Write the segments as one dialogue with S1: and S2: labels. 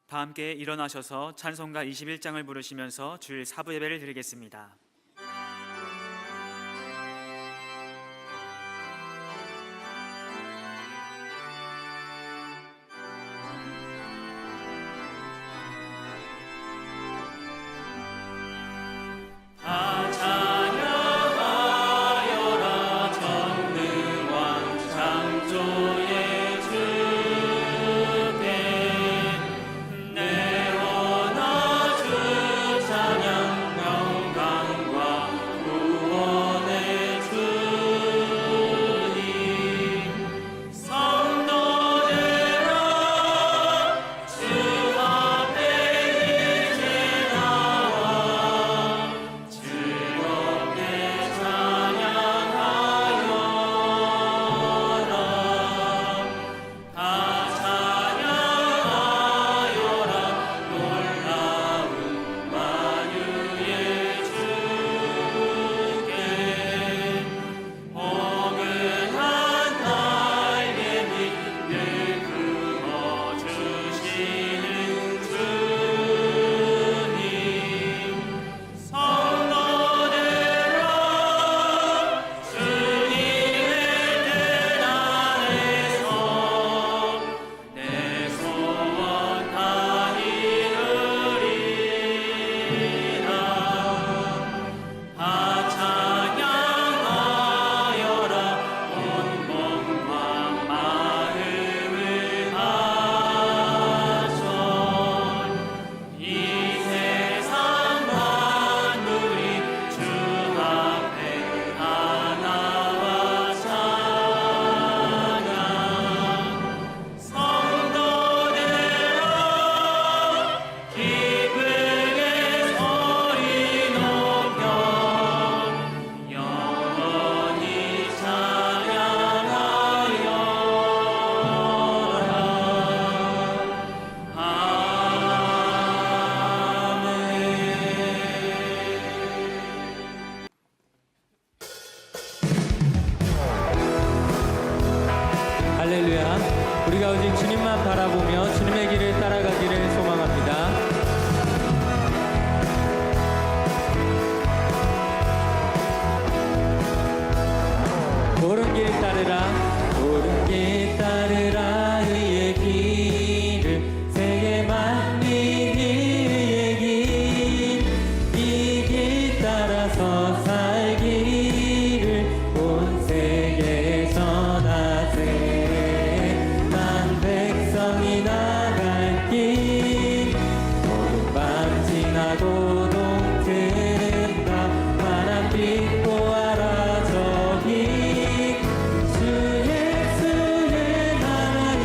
S1: 다 함께 일어나셔서 찬송가 21장을 부르시면서 주일 사부 예배를 드리겠습니다.
S2: 할렐루야. 우리가 오직 주님만 바라보며 주님의 길을 따라가기를 소망합니다. 옳은 길 따르라, 옳은 길 따르라. 의의 길을 세계 만민 의의 길, 이 길 따라서 살기를 온 세계에 전하세. 난 백성이 나갈 길, 어두운 밤 지나도 동트는가. 환한 빛 보아라 저기, 주 예수의 나라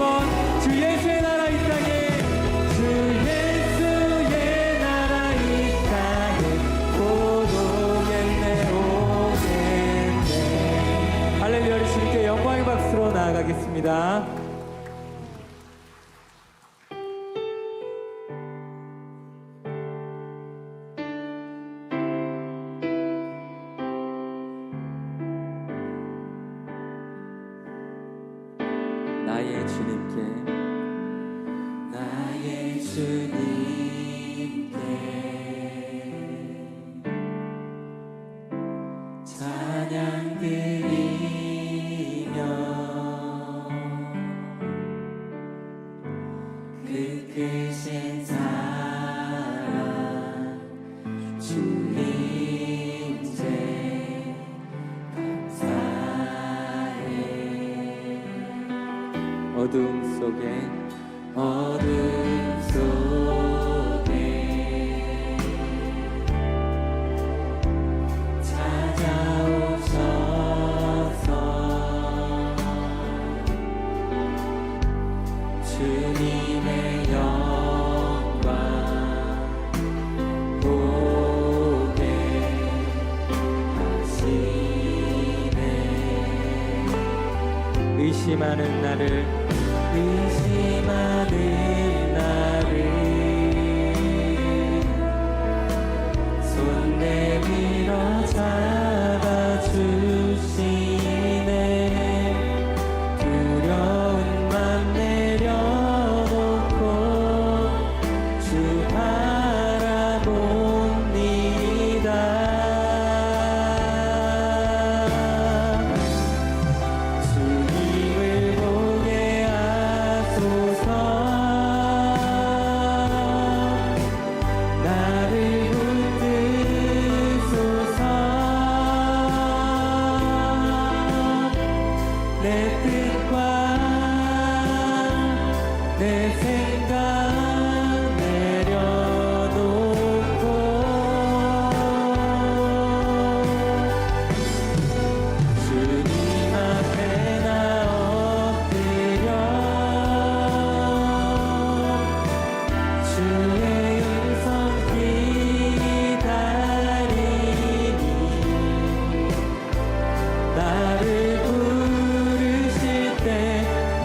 S2: 번 주 예수의 나라 이 땅에 주 예수의 나라 이 땅에 곧 오겠네 오겠네. 할렐루야. 우리 주님께 영광의 박수로 나아가겠습니다. 나의 주님께 나의 주님께 찬양 드리며 그 크신 사랑 주님께 감사해. 어둠 속에 찾아오셔서 주님의 영광 보게 하시네. 의심하는 나를 손 내밀어 잡아주시네. 두려운 맘 내려놓고 주 바라봅니다. 주님을 보게 하소서. 나를 붙드소서. 내 뜻과 내 생각 내려놓고 주님 앞에 나 엎드려 주의 음성 기다리니 나를 부르실 때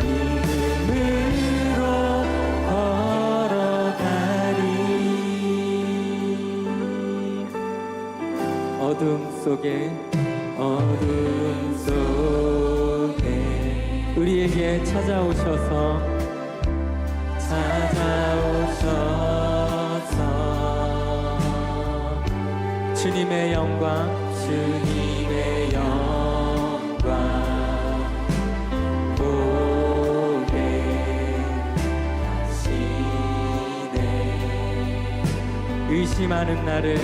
S2: 믿음으로 걸어가리. 어둠 속에 우리에게 찾아오셔서 주님의 영광 보게 하시네. 의심하는 나를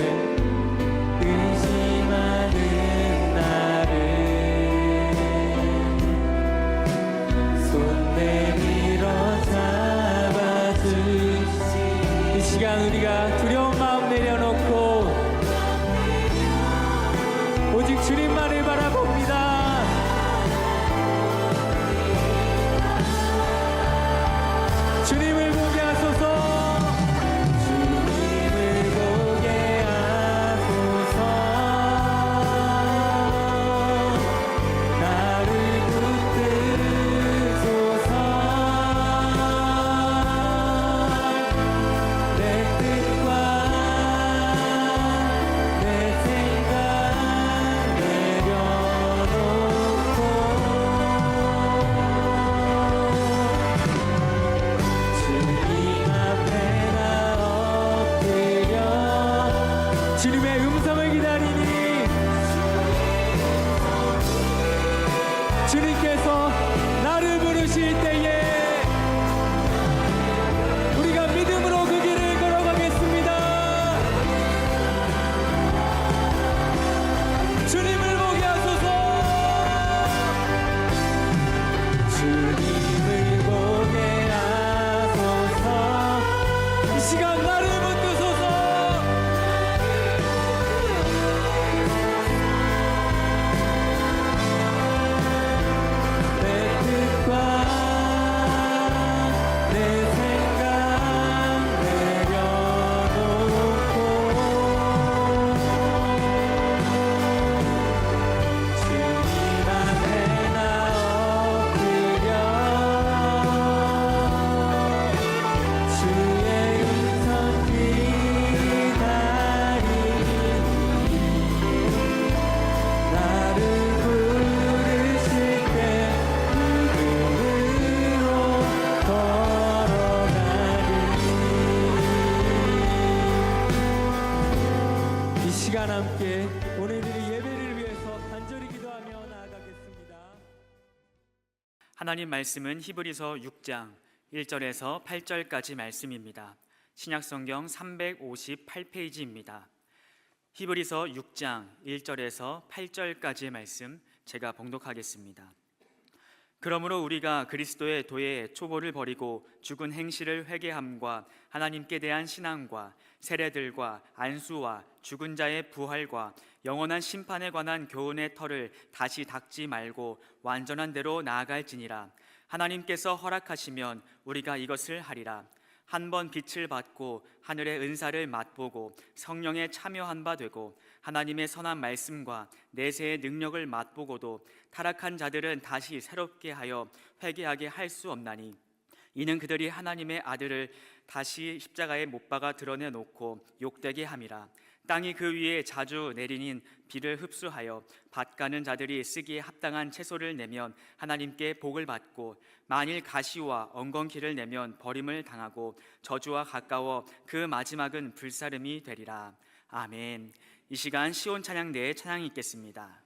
S2: 손 내밀어 잡아주시. 이 시간 우리가 두려운 마음 내려놓고 오직 주님만을 바라봅니다. 주님을 보게 하소서. 주님을 보게 하소서.
S1: 하나님 말씀은 히브리서 6장 1절에서 8절까지 말씀입니다. 신약성경 358페이지입니다. 히브리서 6장 1절에서 8절까지의 말씀 제가 봉독하겠습니다. 그러므로 우리가 그리스도의 도에 초보를 버리고 죽은 행실을 회개함과 하나님께 대한 신앙과 세례들과 안수와 죽은 자의 부활과 영원한 심판에 관한 교훈의 터를 다시 닦지 말고 완전한 대로 나아갈지니라. 하나님께서 허락하시면 우리가 이것을 하리라. 한번 빛을 받고 하늘의 은사를 맛보고 성령에 참여한 바 되고 하나님의 선한 말씀과 내세의 능력을 맛보고도 타락한 자들은 다시 새롭게 하여 회개하게 할 수 없나니, 이는 그들이 하나님의 아들을 다시 십자가에 못 박아 드러내놓고 욕되게 함이라. 땅이 그 위에 자주 내리는 비를 흡수하여 밭가는 자들이 쓰기에 합당한 채소를 내면 하나님께 복을 받고, 만일 가시와 엉겅퀴를 내면 버림을 당하고 저주와 가까워 그 마지막은 불사름이 되리라. 아멘. 이 시간 시온 찬양대에 찬양이 있겠습니다.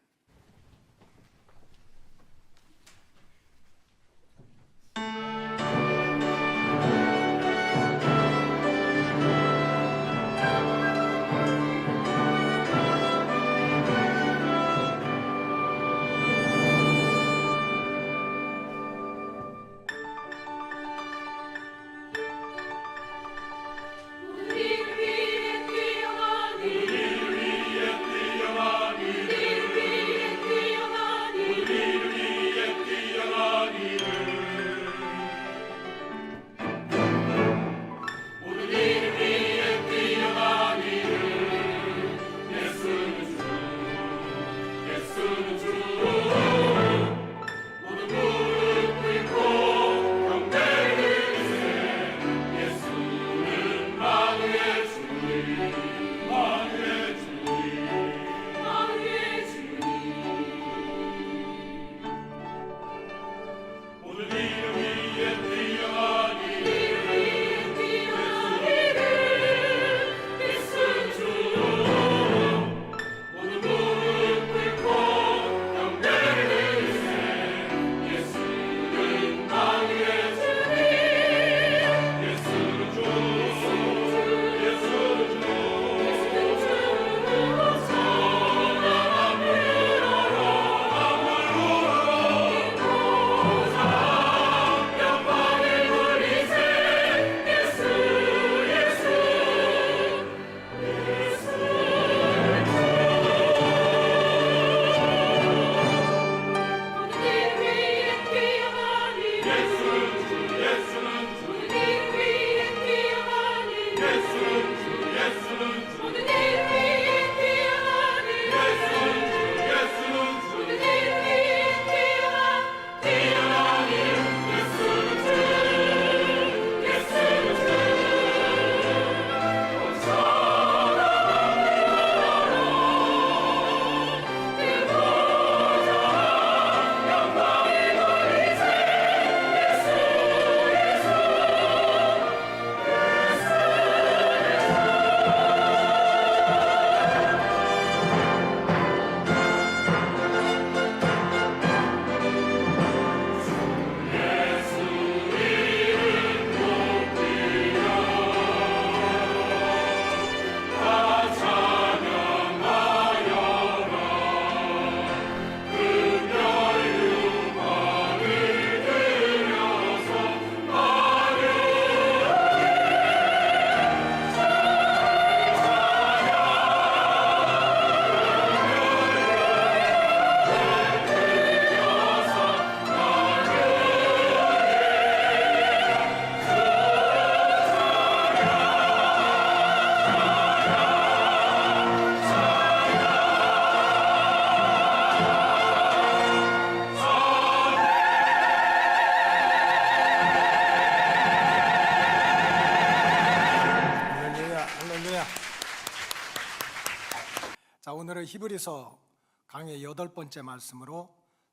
S3: 자, 오늘은 히브리서 강의 8번째 말씀으로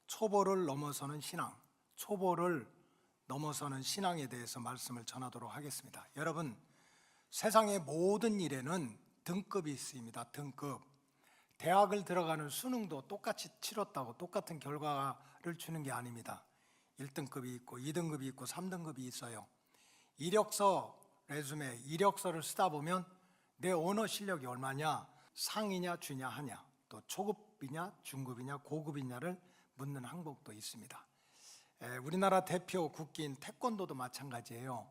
S3: 초보를 넘어서는 신앙, 초보를 넘어서는 신앙에 대해서 말씀을 전하도록 하겠습니다. 여러분, 세상의 모든 일에는 등급이 있습니다. 등급. 대학을 들어가는 수능도 똑같이 치렀다고 똑같은 결과를 주는 게 아닙니다. 1등급이 있고 2등급이 있고 3등급이 있어요. 이력서, 레주메, 이력서를 쓰다 보면 내 언어 실력이 얼마냐, 상이냐 주냐 하냐, 또 초급이냐 중급이냐 고급이냐를 묻는 항목도 있습니다. 우리나라 대표 국기인 태권도도 마찬가지예요.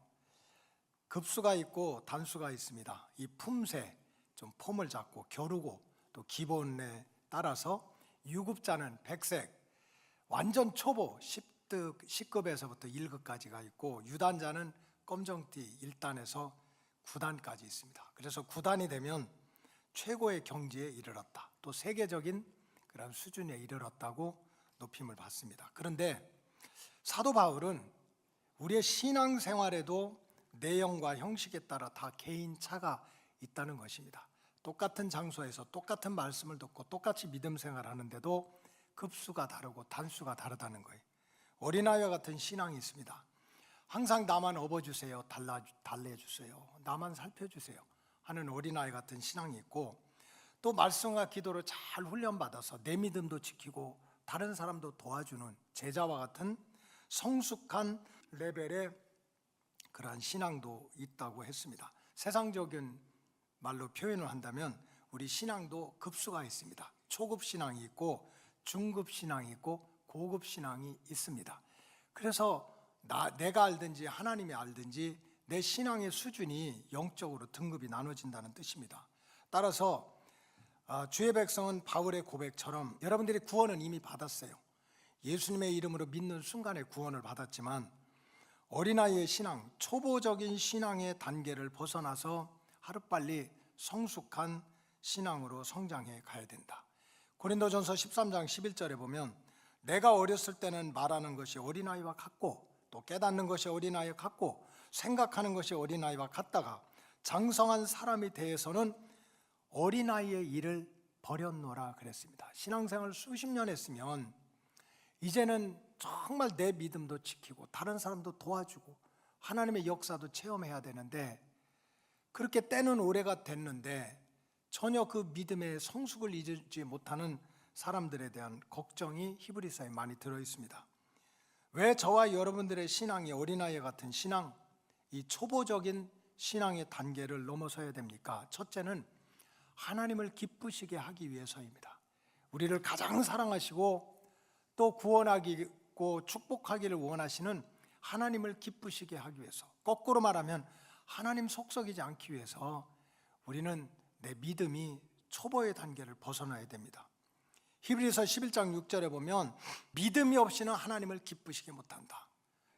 S3: 급수가 있고 단수가 있습니다. 이 품새, 좀 폼을 잡고 겨루고 또 기본에 따라서 유급자는 백색, 완전 초보 10급에서부터 1급까지가 있고 유단자는 검정띠 1단에서 9단까지 있습니다. 그래서 9단이 되면 최고의 경지에 이르렀다, 또 세계적인 그런 수준에 이르렀다고 높임을 받습니다. 그런데 사도 바울은 우리의 신앙생활에도 내용과 형식에 따라 다 개인차가 있다는 것입니다. 똑같은 장소에서 똑같은 말씀을 듣고 똑같이 믿음 생활하는데도 급수가 다르고 단수가 다르다는 거예요. 어린아이와 같은 신앙이 있습니다. 항상 나만 업어주세요, 달래주세요, 나만 살펴주세요 하는 어린아이 같은 신앙이 있고, 또 말씀과 기도로 잘 훈련받아서 내 믿음도 지키고 다른 사람도 도와주는 제자와 같은 성숙한 레벨의 그러한 신앙도 있다고 했습니다. 세상적인 말로 표현을 한다면 우리 신앙도 급수가 있습니다. 초급 신앙이 있고 중급 신앙이 있고 고급 신앙이 있습니다. 그래서 내가 알든지 하나님이 알든지 내 신앙의 수준이 영적으로 등급이 나눠진다는 뜻입니다. 따라서 주의 백성은 바울의 고백처럼 여러분들이 구원은 이미 받았어요. 예수님의 이름으로 믿는 순간에 구원을 받았지만 어린아이의 신앙, 초보적인 신앙의 단계를 벗어나서 하루빨리 성숙한 신앙으로 성장해 가야 된다. 고린도전서 13장 11절에 보면 내가 어렸을 때는 말하는 것이 어린아이와 같고 또 깨닫는 것이 어린아이와 같고 생각하는 것이 어린아이와 같다가 장성한 사람이 되어서는 어린아이의 일을 버렸노라 그랬습니다. 신앙생활 수십 년 했으면 이제는 정말 내 믿음도 지키고 다른 사람도 도와주고 하나님의 역사도 체험해야 되는데, 그렇게 때는 오래가 됐는데 전혀 그 믿음의 성숙을 이루지 못하는 사람들에 대한 걱정이 히브리서에 많이 들어 있습니다. 왜 저와 여러분들의 신앙이 어린아이 같은 신앙, 이 초보적인 신앙의 단계를 넘어서야 됩니까? 첫째는 하나님을 기쁘시게 하기 위해서입니다. 우리를 가장 사랑하시고 또 구원하고 축복하기를 원하시는 하나님을 기쁘시게 하기 위해서, 거꾸로 말하면 하나님 속썩이지 않기 위해서 우리는 내 믿음이 초보의 단계를 벗어나야 됩니다. 히브리서 11장 6절에 보면 믿음이 없이는 하나님을 기쁘시게 못한다.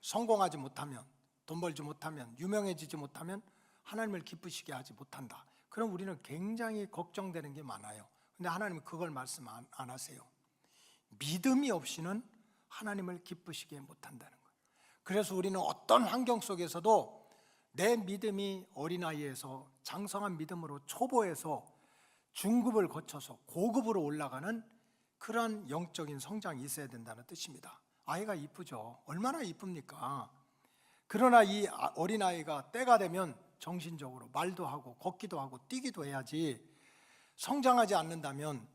S3: 성공하지 못하면, 돈 벌지 못하면, 유명해지지 못하면 하나님을 기쁘시게 하지 못한다. 그럼 우리는 굉장히 걱정되는 게 많아요. 근데 하나님은 그걸 말씀 안 하세요. 믿음이 없이는 하나님을 기쁘시게 못한다는 거예요. 그래서 우리는 어떤 환경 속에서도 내 믿음이 어린아이에서 장성한 믿음으로 초보에서 중급을 거쳐서 고급으로 올라가는 그런 영적인 성장이 있어야 된다는 뜻입니다. 아이가 이쁘죠. 얼마나 이쁩니까? 그러나 이 어린아이가 때가 되면 정신적으로 말도 하고 걷기도 하고 뛰기도 해야지, 성장하지 않는다면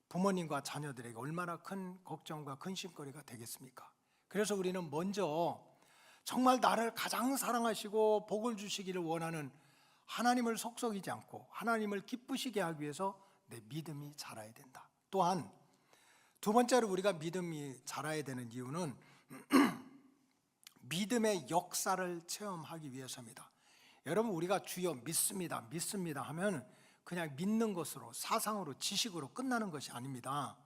S3: 부모님과 자녀들에게 얼마나 큰 걱정과 근심거리가 되겠습니까? 그래서 우리는 먼저 정말 나를 가장 사랑하시고 복을 주시기를 원하는 하나님을 속썩이지 않고 하나님을 기쁘시게 하기 위해서 내 믿음이 자라야 된다. 또한 두 번째로 우리가 믿음이 자라야 되는 이유는 믿음의 역사를 체험하기 위해서입니다. 여러분, 우리가 주여 믿습니다, 믿습니다 하면 그냥 믿는 것으로, 사상으로, 지식으로 끝나는 것이 아닙니다.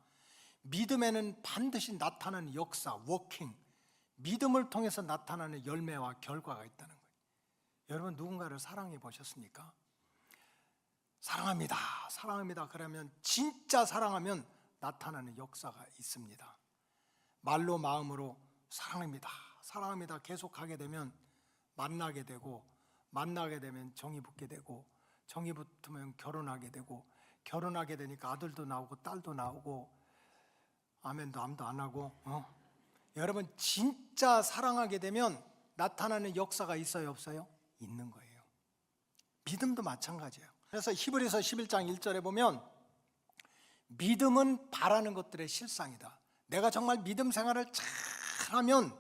S3: 믿음에는 반드시 나타나는 역사, 워킹, 믿음을 통해서 나타나는 열매와 결과가 있다는 거예요. 여러분, 누군가를 사랑해 보셨습니까? 사랑합니다, 사랑합니다 그러면 진짜 사랑하면 나타나는 역사가 있습니다. 말로 마음으로 사랑합니다, 사랑합니다 계속하게 되면 만나게 되고, 만나게 되면 정이 붙게 되고, 정이 붙으면 결혼하게 되고, 결혼하게 되니까 아들도 나오고 딸도 나오고, 아멘도 암도 안 하고, 여러분, 진짜 사랑하게 되면 나타나는 역사가 있어요, 없어요? 있는 거예요. 믿음도 마찬가지예요. 그래서 히브리서 11장 1절에 보면 믿음은 바라는 것들의 실상이다. 내가 정말 믿음 생활을 잘하면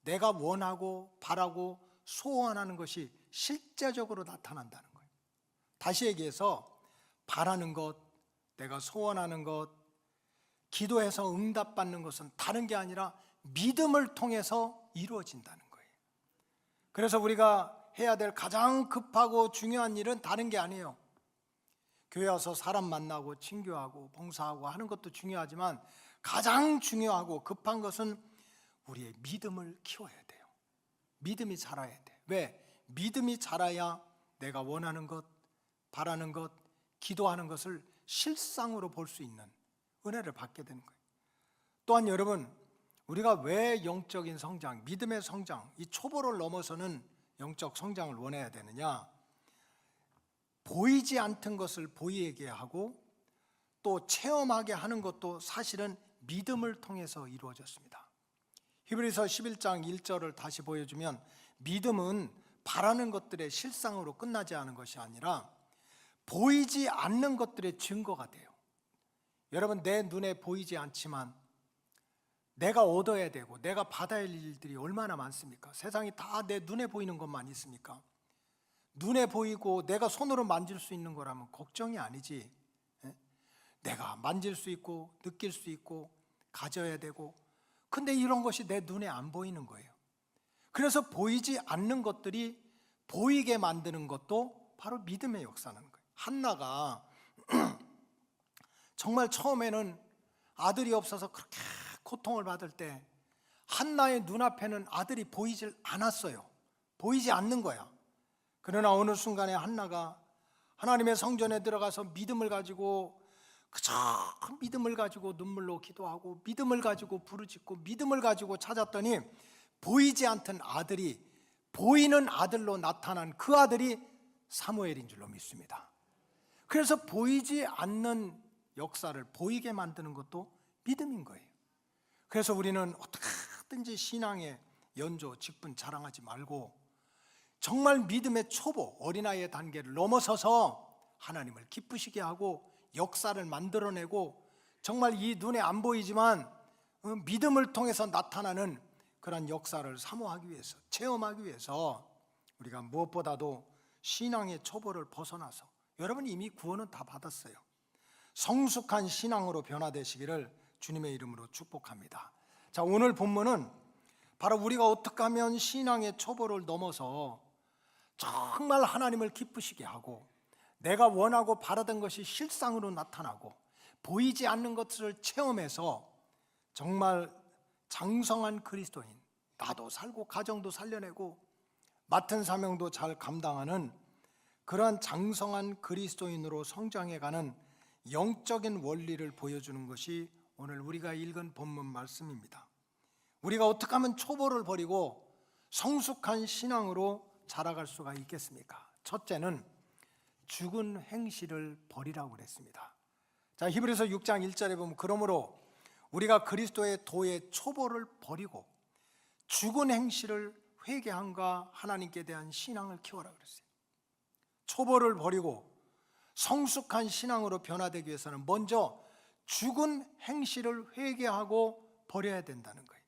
S3: 내가 원하고 바라고 소원하는 것이 실제적으로 나타난다는 거예요. 다시 얘기해서 바라는 것, 내가 소원하는 것, 기도해서 응답받는 것은 다른 게 아니라 믿음을 통해서 이루어진다는 거예요. 그래서 우리가 해야 될 가장 급하고 중요한 일은 다른 게 아니에요. 교회 와서 사람 만나고 친교하고 봉사하고 하는 것도 중요하지만 가장 중요하고 급한 것은 우리의 믿음을 키워야 돼요. 믿음이 자라야 돼. 왜? 믿음이 자라야 내가 원하는 것, 바라는 것, 기도하는 것을 실상으로 볼 수 있는 은혜를 받게 되는 거예요. 또한 여러분, 우리가 왜 영적인 성장, 믿음의 성장, 이 초보를 넘어서는 영적 성장을 원해야 되느냐? 보이지 않던 것을 보이게 하고 또 체험하게 하는 것도 사실은 믿음을 통해서 이루어졌습니다. 히브리서 11장 1절을 다시 보여주면 믿음은 바라는 것들의 실상으로 끝나지 않은 것이 아니라 보이지 않는 것들의 증거가 돼요. 여러분, 내 눈에 보이지 않지만 내가 얻어야 되고 내가 받아야 할 일들이 얼마나 많습니까? 세상이 다 내 눈에 보이는 것만 있습니까? 눈에 보이고 내가 손으로 만질 수 있는 거라면 걱정이 아니지. 내가 만질 수 있고 느낄 수 있고 가져야 되고, 근데 이런 것이 내 눈에 안 보이는 거예요. 그래서 보이지 않는 것들이 보이게 만드는 것도 바로 믿음의 역사는 거예요. 한나가 정말 처음에는 아들이 없어서 그렇게 고통을 받을 때 한나의 눈앞에는 아들이 보이질 않았어요. 보이지 않는 거야. 그러나 어느 순간에 한나가 하나님의 성전에 들어가서 믿음을 가지고 그저 믿음을 가지고 눈물로 기도하고 믿음을 가지고 부르짖고 믿음을 가지고 찾았더니 보이지 않던 아들이 보이는 아들로 나타난 그 아들이 사무엘인 줄로 믿습니다. 그래서 보이지 않는 역사를 보이게 만드는 것도 믿음인 거예요. 그래서 우리는 어떻게든지 신앙의 연조, 직분 자랑하지 말고 정말 믿음의 초보, 어린아이의 단계를 넘어서서 하나님을 기쁘시게 하고 역사를 만들어내고 정말 이 눈에 안 보이지만 믿음을 통해서 나타나는 그런 역사를 사모하기 위해서, 체험하기 위해서 우리가 무엇보다도 신앙의 초보를 벗어나서, 여러분 이미 구원은 다 받았어요. 성숙한 신앙으로 변화되시기를 주님의 이름으로 축복합니다. 자, 오늘 본문은 바로 우리가 어떻게 하면 신앙의 초보를 넘어서 정말 하나님을 기쁘시게 하고 내가 원하고 바라던 것이 실상으로 나타나고 보이지 않는 것을 체험해서 정말 장성한 그리스도인, 나도 살고 가정도 살려내고 맡은 사명도 잘 감당하는 그러한 장성한 그리스도인으로 성장해가는 영적인 원리를 보여주는 것이 오늘 우리가 읽은 본문 말씀입니다. 우리가 어떻게 하면 초보를 버리고 성숙한 신앙으로 자라갈 수가 있겠습니까? 첫째는 죽은 행실을 버리라고 그랬습니다. 자, 히브리서 6장 1절에 보면 그러므로 우리가 그리스도의 도의 초보를 버리고 죽은 행실을 회개함과 하나님께 대한 신앙을 키워라 그랬어요. 초보를 버리고 성숙한 신앙으로 변화되기 위해서는 먼저 죽은 행실을 회개하고 버려야 된다는 거예요.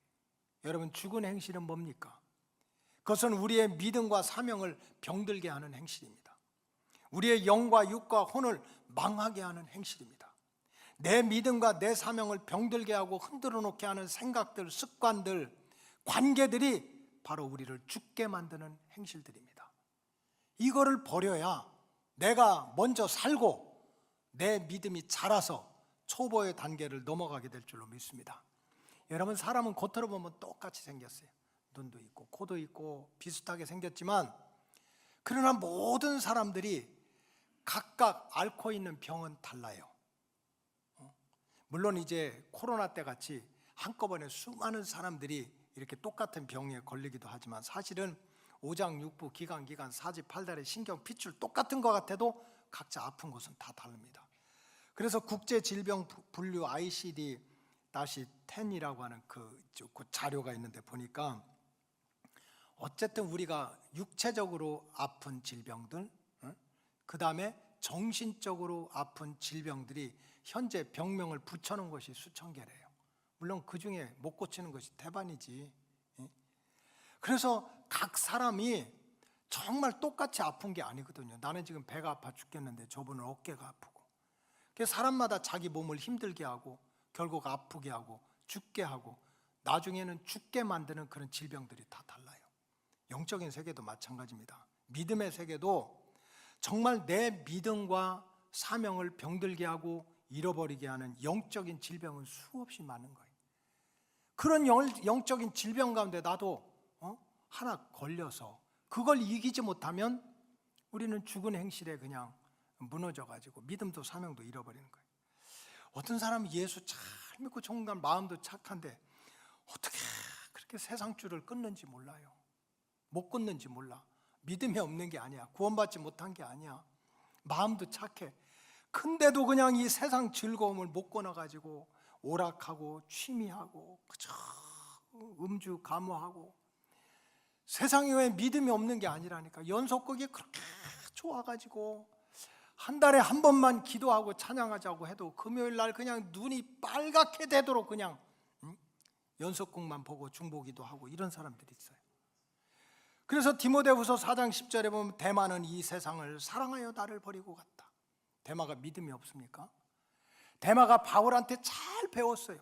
S3: 여러분, 죽은 행실은 뭡니까? 그것은 우리의 믿음과 사명을 병들게 하는 행실입니다. 우리의 영과 육과 혼을 망하게 하는 행실입니다. 내 믿음과 내 사명을 병들게 하고 흔들어 놓게 하는 생각들, 습관들, 관계들이 바로 우리를 죽게 만드는 행실들입니다. 이거를 버려야 내가 먼저 살고 내 믿음이 자라서 초보의 단계를 넘어가게 될 줄로 믿습니다. 여러분, 사람은 겉으로 보면 똑같이 생겼어요. 눈도 있고 코도 있고 비슷하게 생겼지만 그러나 모든 사람들이 각각 앓고 있는 병은 달라요. 물론 이제 코로나 때 같이 한꺼번에 수많은 사람들이 이렇게 똑같은 병에 걸리기도 하지만 사실은 오장육부, 기관, 사지, 팔다리, 신경, 핏줄 똑같은 것 같아도 각자 아픈 곳은 다 다릅니다. 그래서 국제질병분류 ICD-10이라고 하는 그 자료가 있는데 보니까 어쨌든 우리가 육체적으로 아픈 질병들, 그 다음에 정신적으로 아픈 질병들이 현재 병명을 붙여놓은 것이 수천 개래요. 물론 그 중에 못 고치는 것이 대반이지. 그래서 각 사람이 정말 똑같이 아픈 게 아니거든요. 나는 지금 배가 아파 죽겠는데 저분은 어깨가 아프고. 그래서 사람마다 자기 몸을 힘들게 하고 결국 아프게 하고 죽게 하고 나중에는 죽게 만드는 그런 질병들이 다 달라요. 영적인 세계도 마찬가지입니다. 믿음의 세계도 정말 내 믿음과 사명을 병들게 하고 잃어버리게 하는 영적인 질병은 수없이 많은 거예요. 그런 영적인 질병 가운데 나도 하나 걸려서 그걸 이기지 못하면 우리는 죽은 행실에 그냥 무너져가지고 믿음도 사명도 잃어버리는 거예요. 어떤 사람은 예수 잘 믿고 정말 마음도 착한데 어떻게 그렇게 세상 줄을 끊는지 몰라요. 못 끊는지 몰라. 믿음이 없는 게 아니야. 구원받지 못한 게 아니야. 마음도 착해. 근데도 그냥 이 세상 즐거움을 못 끊어가지고 오락하고 취미하고 그저 음주 감호하고 세상에 왜 믿음이 없는 게 아니라니까. 연속극이 그렇게 좋아가지고 한 달에 한 번만 기도하고 찬양하자고 해도 금요일 날 그냥 눈이 빨갛게 되도록 그냥 연속극만 보고 중보기도 하고 이런 사람들이 있어요. 그래서 디모데후서 4장 10절에 보면 데마는 이 세상을 사랑하여 나를 버리고 갔다. 데마가 믿음이 없습니까? 데마가 바울한테 잘 배웠어요.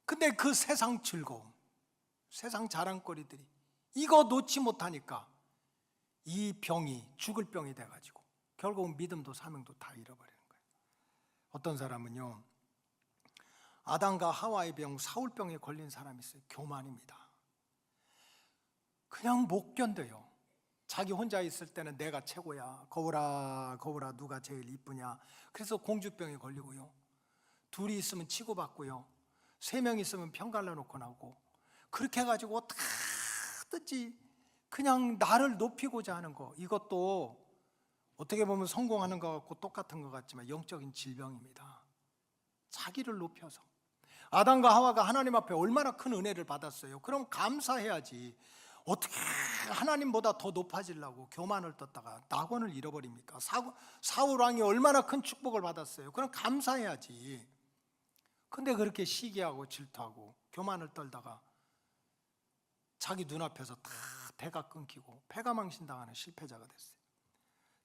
S3: 근데 그 세상 즐거움, 세상 자랑거리들이 이거 놓지 못하니까 이 병이 죽을 병이 돼가지고 결국은 믿음도 사명도 다 잃어버리는 거예요. 어떤 사람은요, 아담과 하와의 병, 사울병에 걸린 사람이 있어요. 교만입니다. 그냥 못 견뎌요. 자기 혼자 있을 때는 내가 최고야. 거울아 거울아 누가 제일 이쁘냐. 그래서 공주병에 걸리고요. 둘이 있으면 치고받고요. 3명 있으면 편 갈라놓고 나오고 그렇게 해가지고 어떻게든지 그냥 나를 높이고자 하는 거, 이것도 어떻게 보면 성공하는 것 같고 똑같은 것 같지만 영적인 질병입니다. 자기를 높여서. 아담과 하와가 하나님 앞에 얼마나 큰 은혜를 받았어요. 그럼 감사해야지. 어떻게 하나님보다 더 높아지려고 교만을 떴다가 낙원을 잃어버립니까? 사울 왕이 얼마나 큰 축복을 받았어요. 그럼 감사해야지. 근데 그렇게 시기하고 질투하고 교만을 떨다가 자기 눈앞에서 다 대가 끊기고 패가망신당하는 실패자가 됐어요.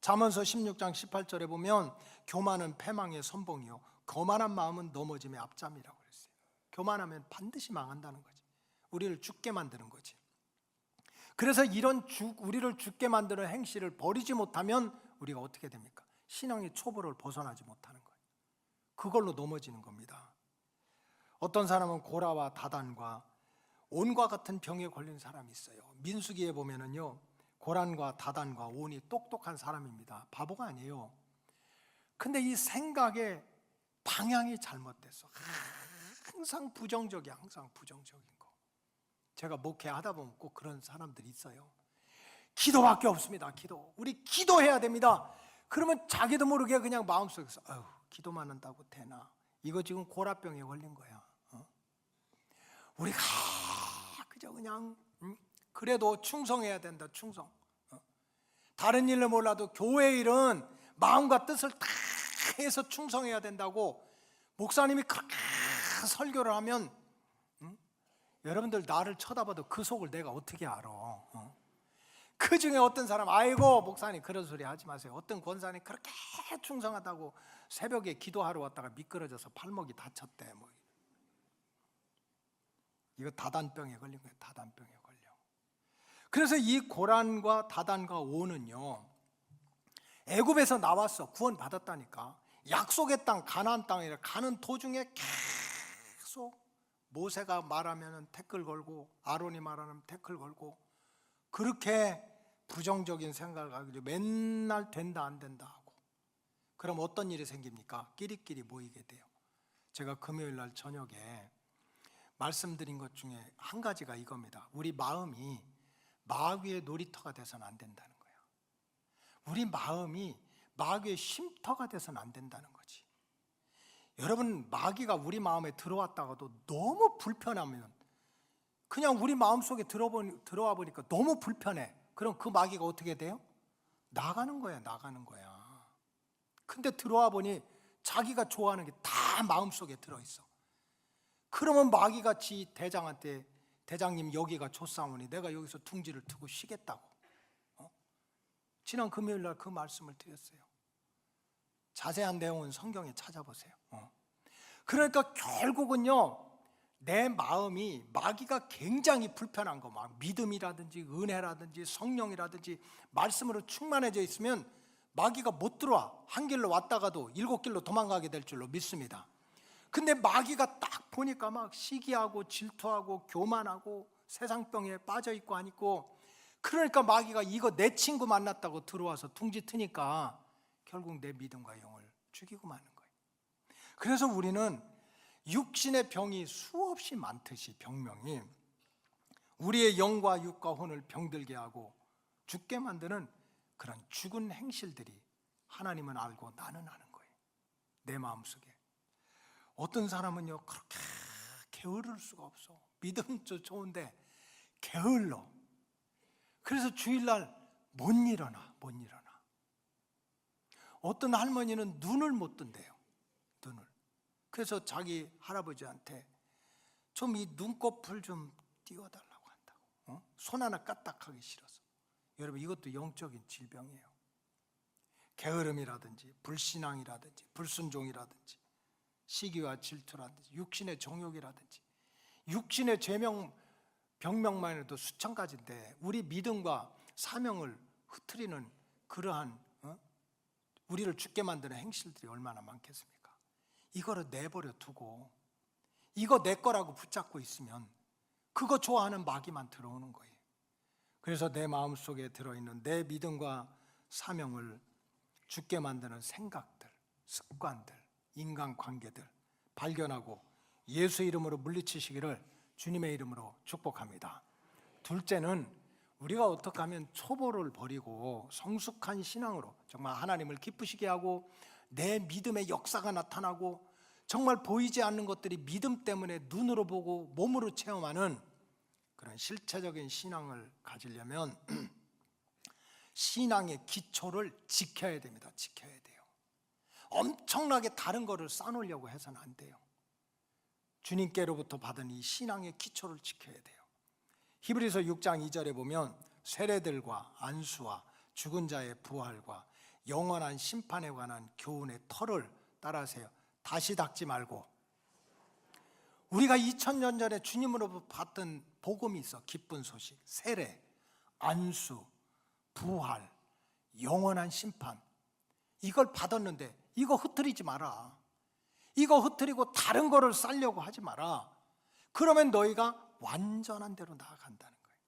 S3: 잠언서 16장 18절에 보면 교만은 패망의 선봉이요 거만한 마음은 넘어짐의 앞잠이라고 그랬어요. 교만하면 반드시 망한다는 거지. 우리를 죽게 만드는 거지. 그래서 이런 우리를 죽게 만드는 행실을 버리지 못하면 우리가 어떻게 됩니까? 신앙의 초보를 벗어나지 못하는 거예요. 그걸로 넘어지는 겁니다. 어떤 사람은 고라와 다단과 온과 같은 병에 걸린 사람이 있어요. 민수기에 보면은요, 고란과 다단과 온이 똑똑한 사람입니다. 바보가 아니에요. 근데 이 생각의 방향이 잘못됐어. 항상 부정적이야. 항상 부정적인 거. 제가 목회하다 보면 꼭 그런 사람들이 있어요. 기도밖에 없습니다. 기도. 우리 기도해야 됩니다. 그러면 자기도 모르게 그냥 마음속에서 아유, 기도만 한다고 되나? 이거 지금 고라병에 걸린 거야. 우리가 그저 그냥 그래도 충성해야 된다. 충성. 다른 일을 몰라도 교회 일은 마음과 뜻을 다 해서 충성해야 된다고 목사님이 그렇게 설교를 하면 여러분들 나를 쳐다봐도 그 속을 내가 어떻게 알아? 그 중에 어떤 사람, 아이고 목사님 그런 소리 하지 마세요. 어떤 권사님 그렇게 충성하다고 새벽에 기도하러 왔다가 미끄러져서 팔목이 다쳤대. 뭐. 이거 다단병에 걸린 거예요. 다단병에 걸려. 그래서 이 고란과 다단과 온은요, 애굽에서 나왔어. 구원 받았다니까. 약속의 땅 가나안 땅에 가는 도중에 계속 모세가 말하면 태클 걸고 아론이 말하면 태클 걸고 그렇게 부정적인 생각을 하기로 맨날 된다 안 된다 하고. 그럼 어떤 일이 생깁니까? 끼리끼리 모이게 돼요. 제가 금요일 날 저녁에 말씀드린 것 중에 한 가지가 이겁니다. 우리 마음이 마귀의 놀이터가 돼서는 안 된다는 거예요. 우리 마음이 마귀의 쉼터가 돼서는 안 된다는 거지. 여러분, 마귀가 우리 마음에 들어왔다가도 너무 불편하면 그냥 우리 마음속에 들어와 보니까 너무 불편해. 그럼 그 마귀가 어떻게 돼요? 나가는 거야. 나가는 거야. 근데 들어와 보니 자기가 좋아하는 게 다 마음속에 들어있어. 그러면 마귀가 지 대장한테 대장님 여기가 조상원이 내가 여기서 둥지를 트고 쉬겠다고. 지난 금요일 날 그 말씀을 드렸어요. 자세한 내용은 성경에 찾아보세요. 그러니까 결국은요, 내 마음이 마귀가 굉장히 불편한 거, 막 믿음이라든지 은혜라든지 성령이라든지 말씀으로 충만해져 있으면 마귀가 못 들어와. 한 길로 왔다가도 7길로 도망가게 될 줄로 믿습니다. 근데 마귀가 딱 보니까 막 시기하고 질투하고 교만하고 세상병에 빠져 있고 하니까, 그러니까 마귀가 이거 내 친구 만났다고 들어와서 둥지 트니까 결국 내 믿음과 영을 죽이고 마는 거예요. 그래서 우리는 육신의 병이 수없이 많듯이 병명이 우리의 영과 육과 혼을 병들게 하고 죽게 만드는 그런 죽은 행실들이 하나님은 알고 나는 아는 거예요. 내 마음속에. 어떤 사람은요 그렇게 게으를 수가 없어. 믿음도 좋은데 게을러. 그래서 주일날 못 일어나. 어떤 할머니는 눈을 못 뜬대요. 눈을. 그래서 자기 할아버지한테 좀 이 눈꺼풀 좀 띄워달라고 한다고. 손 하나 까딱하기 싫어서. 여러분, 이것도 영적인 질병이에요. 게으름이라든지 불신앙이라든지 불순종이라든지 시기와 질투라든지 육신의 정욕이라든지 육신의 병명만 해도 수천 가지인데 우리 믿음과 사명을 흐트리는 그러한 우리를 죽게 만드는 행실들이 얼마나 많겠습니까? 이거를 내버려 두고 이거 내 거라고 붙잡고 있으면 그거 좋아하는 마귀만 들어오는 거예요. 그래서 내 마음속에 들어있는 내 믿음과 사명을 죽게 만드는 생각들, 습관들, 인간관계들 발견하고 예수 이름으로 물리치시기를 주님의 이름으로 축복합니다. 둘째는 우리가 어떻게 하면 초보를 버리고 성숙한 신앙으로 정말 하나님을 기쁘시게 하고 내 믿음의 역사가 나타나고 정말 보이지 않는 것들이 믿음 때문에 눈으로 보고 몸으로 체험하는 그런 실체적인 신앙을 가지려면 신앙의 기초를 지켜야 됩니다. 지켜야 돼요. 엄청나게 다른 거를 쌓아놓으려고 해서는 안 돼요. 주님께로부터 받은 이 신앙의 기초를 지켜야 돼요. 히브리서 6장 2절에 보면 세례들과 안수와 죽은 자의 부활과 영원한 심판에 관한 교훈의 터를 따라하세요. 다시 닦지 말고. 우리가 2000년 전에 주님으로부터 받던 복음이 있어. 기쁜 소식, 세례, 안수, 부활, 영원한 심판. 이걸 받았는데 이거 흐트리지 마라. 이거 흐트리고 다른 거를 쌓려고 하지 마라. 그러면 너희가 완전한 대로 나아간다는 거예요.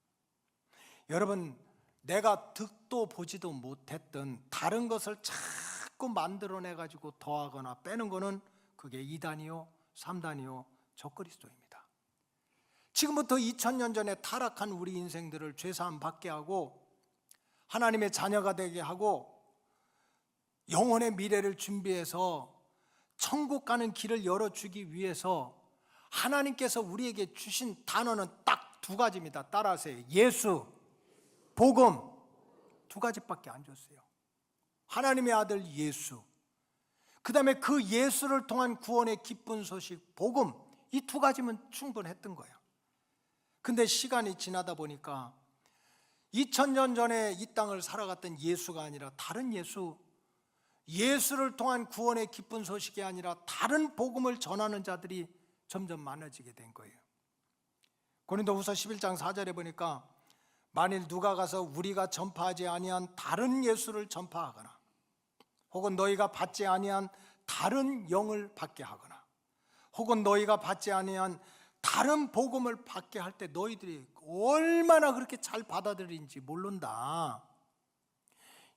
S3: 여러분, 내가 듣도 보지도 못했던 다른 것을 자꾸 만들어내가지고 더하거나 빼는 거는 그게 2단이요 3단이요 적그리스도입니다. 지금부터 2000년 전에 타락한 우리 인생들을 죄사함 받게 하고 하나님의 자녀가 되게 하고 영혼의 미래를 준비해서 천국 가는 길을 열어주기 위해서 하나님께서 우리에게 주신 단어는 딱 두 가지입니다. 따라하세요. 예수, 복음. 두 가지밖에 안 줬어요. 하나님의 아들 예수, 그 다음에 그 예수를 통한 구원의 기쁜 소식 복음, 이 두 가지면 충분했던 거예요. 근데 시간이 지나다 보니까 2000년 전에 이 땅을 살아갔던 예수가 아니라 다른 예수, 예수를 통한 구원의 기쁜 소식이 아니라 다른 복음을 전하는 자들이 점점 많아지게 된 거예요. 고린도후서 11장 4절에 보니까 만일 누가 가서 우리가 전파하지 아니한 다른 예수를 전파하거나 혹은 너희가 받지 아니한 다른 영을 받게 하거나 혹은 너희가 받지 아니한 다른 복음을 받게 할 때 너희들이 얼마나 그렇게 잘 받아들이는지 모른다.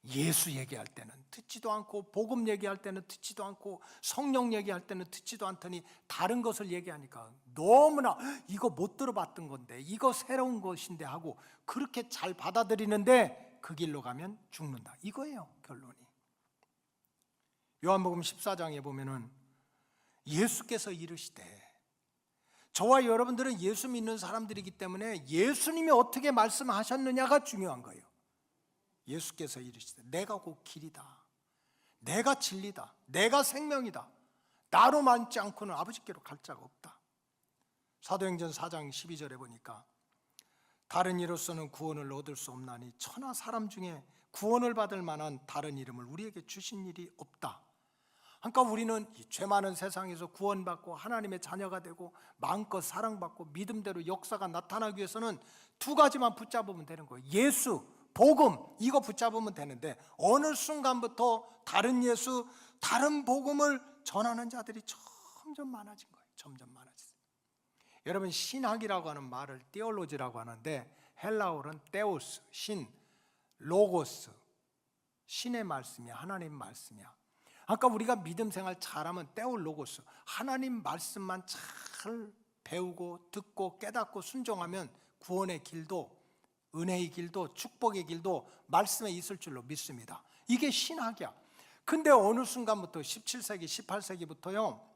S3: 예수 얘기할 때는 듣지도 않고 복음 얘기할 때는 듣지도 않고 성령 얘기할 때는 듣지도 않더니 다른 것을 얘기하니까 너무나 이거 못 들어봤던 건데 이거 새로운 것인데 하고 그렇게 잘 받아들이는데 그 길로 가면 죽는다. 이거예요, 결론이. 요한복음 14장에 보면은 예수께서 이르시되, 저와 여러분들은 예수 믿는 사람들이기 때문에 예수님이 어떻게 말씀하셨느냐가 중요한 거예요. 예수께서 이르시되 내가 곧 길이다, 내가 진리다, 내가 생명이다, 나로 많지 않고는 아버지께로 갈 자가 없다. 사도행전 4장 12절에 보니까 다른 이로서는 구원을 얻을 수 없나니 천하 사람 중에 구원을 받을 만한 다른 이름을 우리에게 주신 일이 없다. 그러니까 우리는 이 죄 많은 세상에서 구원받고 하나님의 자녀가 되고 마음껏 사랑받고 믿음대로 역사가 나타나기 위해서는 두 가지만 붙잡으면 되는 거예요. 예수, 복음, 이거 붙잡으면 되는데 어느 순간부터 다른 예수, 다른 복음을 전하는 자들이 점점 많아진 거예요. 점점 많아졌어요. 여러분, 신학이라고 하는 말을 테올로지라고 하는데 헬라어는 테오스, 신, 로고스, 신의 말씀이야, 하나님 말씀이야. 아까 우리가 믿음 생활 잘하면 테올로고스, 하나님 말씀만 잘 배우고 듣고 깨닫고 순종하면 구원의 길도, 은혜의 길도, 축복의 길도 말씀에 있을 줄로 믿습니다. 이게 신학이야. 근데 어느 순간부터 17세기, 18세기부터요,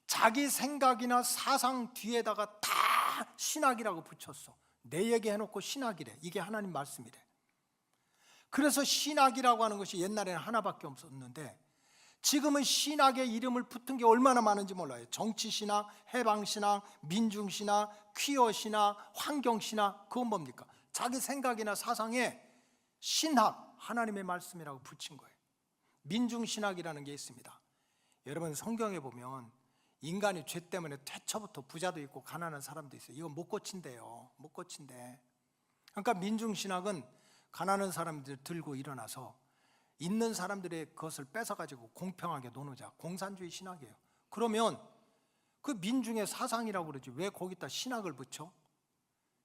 S3: 자기 생각이나 사상 뒤에다가 다 신학이라고 붙였어. 내 얘기 해놓고 신학이래. 이게 하나님 말씀이래. 그래서 신학이라고 하는 것이 옛날에는 하나밖에 없었는데 지금은 신학의 이름을 붙은 게 얼마나 많은지 몰라요. 정치신학, 해방신학, 민중신학, 퀴어신학, 환경신학. 그건 뭡니까? 자기 생각이나 사상에 신학, 하나님의 말씀이라고 붙인 거예요. 민중신학이라는 게 있습니다. 여러분, 성경에 보면 인간이 죄 때문에 태초부터 부자도 있고 가난한 사람도 있어요. 이거 못 고친대요. 못 고친대. 그러니까 민중신학은 가난한 사람들 들고 일어나서 있는 사람들의 것을 뺏어가지고 공평하게 나누자. 공산주의 신학이에요. 그러면 그 민중의 사상이라고 그러지 왜 거기다 신학을 붙여?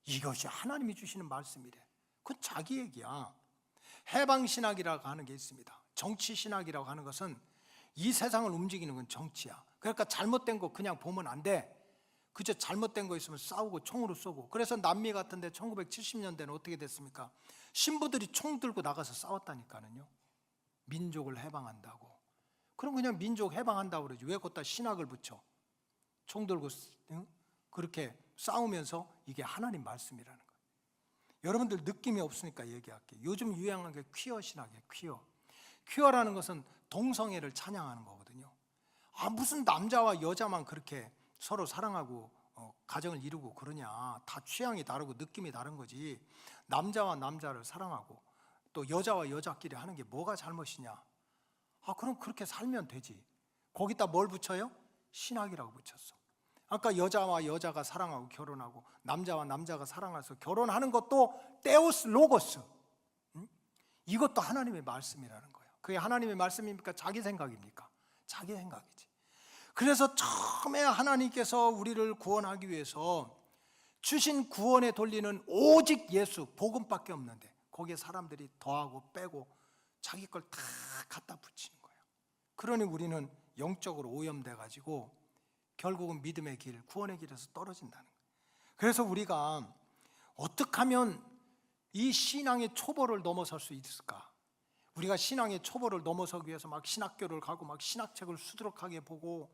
S3: 이것이 하나님이 주시는 말씀이래. 그건 자기 얘기야. 해방신학이라고 하는 게 있습니다. 정치신학이라고 하는 것은 이 세상을 움직이는 건 정치야. 그러니까 잘못된 거 그냥 보면 안 돼. 그저 잘못된 거 있으면 싸우고 총으로 쏘고. 그래서 남미 같은데 1970년대는 어떻게 됐습니까? 신부들이 총 들고 나가서 싸웠다니까요. 민족을 해방한다고. 그럼 그냥 민족 해방한다고 그러지 왜 거기다 신학을 붙여? 총 들고 그렇게 싸우면서 이게 하나님 말씀이라는 거예요. 여러분들 느낌이 없으니까 얘기할게요. 요즘 유행한 게 퀴어 신학이에요. 퀴어라는 것은 동성애를 찬양하는 거거든요. 무슨 남자와 여자만 그렇게 서로 사랑하고 가정을 이루고 그러냐. 다 취향이 다르고 느낌이 다른 거지. 남자와 남자를 사랑하고 또 여자와 여자끼리 하는 게 뭐가 잘못이냐. 그럼 그렇게 살면 되지. 거기다 뭘 붙여요? 신학이라고 붙였어. 아까 여자와 여자가 사랑하고 결혼하고 남자와 남자가 사랑해서 결혼하는 것도 테오스 로고스. 이것도 하나님의 말씀이라는 거예요. 그게 하나님의 말씀입니까? 자기 생각입니까? 자기 생각이지. 그래서 처음에 하나님께서 우리를 구원하기 위해서 주신 구원의 돌리는 오직 예수, 복음밖에 없는데 거기에 사람들이 더하고 빼고 자기 걸 다 갖다 붙이는 거예요. 그러니 우리는 영적으로 오염돼 가지고 결국은 믿음의 길, 구원의 길에서 떨어진다는 거예요. 그래서 우리가 어떻게 하면 이 신앙의 초보를 넘어설 수 있을까? 우리가 신앙의 초보를 넘어서기 위해서 막 신학교를 가고 막 신학책을 수두룩하게 보고